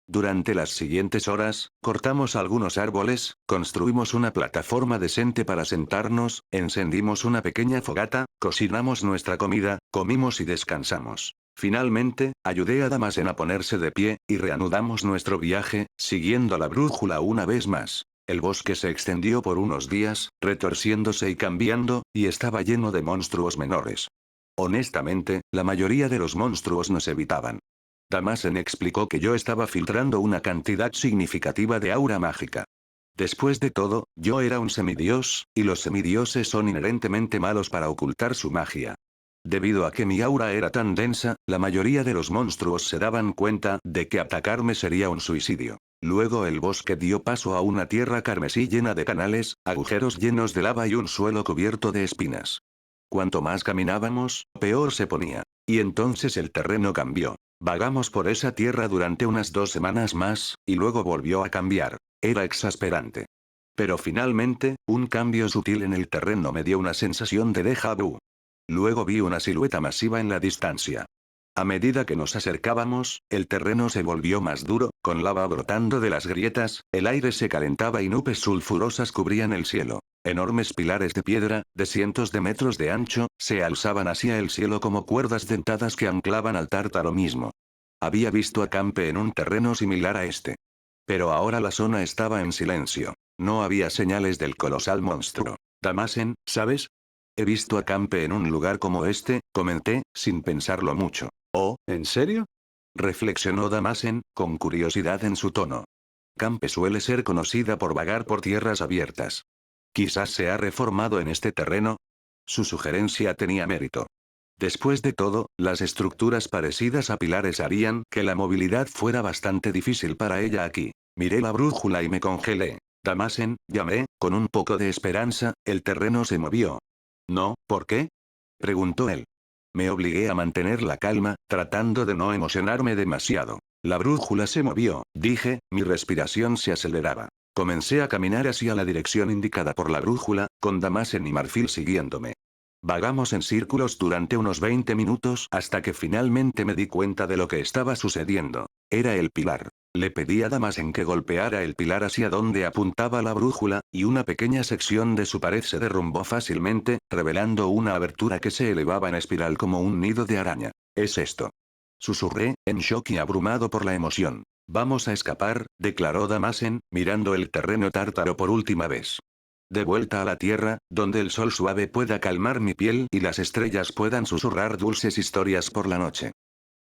Durante las siguientes horas, cortamos algunos árboles, construimos una plataforma decente para sentarnos, encendimos una pequeña fogata, cocinamos nuestra comida, comimos y descansamos. Finalmente, ayudé a Damasen a ponerse de pie, y reanudamos nuestro viaje, siguiendo la brújula una vez más. El bosque se extendió por unos días, retorciéndose y cambiando, y estaba lleno de monstruos menores. Honestamente, la mayoría de los monstruos nos evitaban. Damasen explicó que yo estaba filtrando una cantidad significativa de aura mágica. Después de todo, yo era un semidios, y los semidioses son inherentemente malos para ocultar su magia. Debido a que mi aura era tan densa, la mayoría de los monstruos se daban cuenta de que atacarme sería un suicidio. Luego el bosque dio paso a una tierra carmesí llena de canales, agujeros llenos de lava y un suelo cubierto de espinas. Cuanto más caminábamos, peor se ponía. Y entonces el terreno cambió. Vagamos por esa tierra durante unas 2 semanas más, y luego volvió a cambiar. Era exasperante. Pero finalmente, un cambio sutil en el terreno me dio una sensación de déjà vu. Luego vi una silueta masiva en la distancia. A medida que nos acercábamos, el terreno se volvió más duro, con lava brotando de las grietas, el aire se calentaba y nubes sulfurosas cubrían el cielo. Enormes pilares de piedra, de cientos de metros de ancho, se alzaban hacia el cielo como cuerdas dentadas que anclaban al tártaro mismo. Había visto a Campe en un terreno similar a este. Pero ahora la zona estaba en silencio. No había señales del colosal monstruo. Damasen, ¿sabes? He visto a Campe en un lugar como este, comenté, sin pensarlo mucho. Oh, ¿en serio? Reflexionó Damasen, con curiosidad en su tono. Campe suele ser conocida por vagar por tierras abiertas. Quizás se ha reformado en este terreno. Su sugerencia tenía mérito. Después de todo, las estructuras parecidas a pilares harían que la movilidad fuera bastante difícil para ella aquí. Miré la brújula y me congelé. Damasen, llamé, con un poco de esperanza, el terreno se movió. ¿No? ¿Por qué? Preguntó él. Me obligué a mantener la calma, tratando de no emocionarme demasiado. La brújula se movió, dije, mi respiración se aceleraba. Comencé a caminar hacia la dirección indicada por la brújula, con Damasen y Marfil siguiéndome. Vagamos en círculos durante unos 20 minutos hasta que finalmente me di cuenta de lo que estaba sucediendo. Era el pilar. Le pedí a Damasen que golpeara el pilar hacia donde apuntaba la brújula, y una pequeña sección de su pared se derrumbó fácilmente, revelando una abertura que se elevaba en espiral como un nido de araña. «Es esto». Susurré, en shock y abrumado por la emoción. «Vamos a escapar», declaró Damasen, mirando el terreno tártaro por última vez. «De vuelta a la tierra, donde el sol suave pueda calmar mi piel y las estrellas puedan susurrar dulces historias por la noche».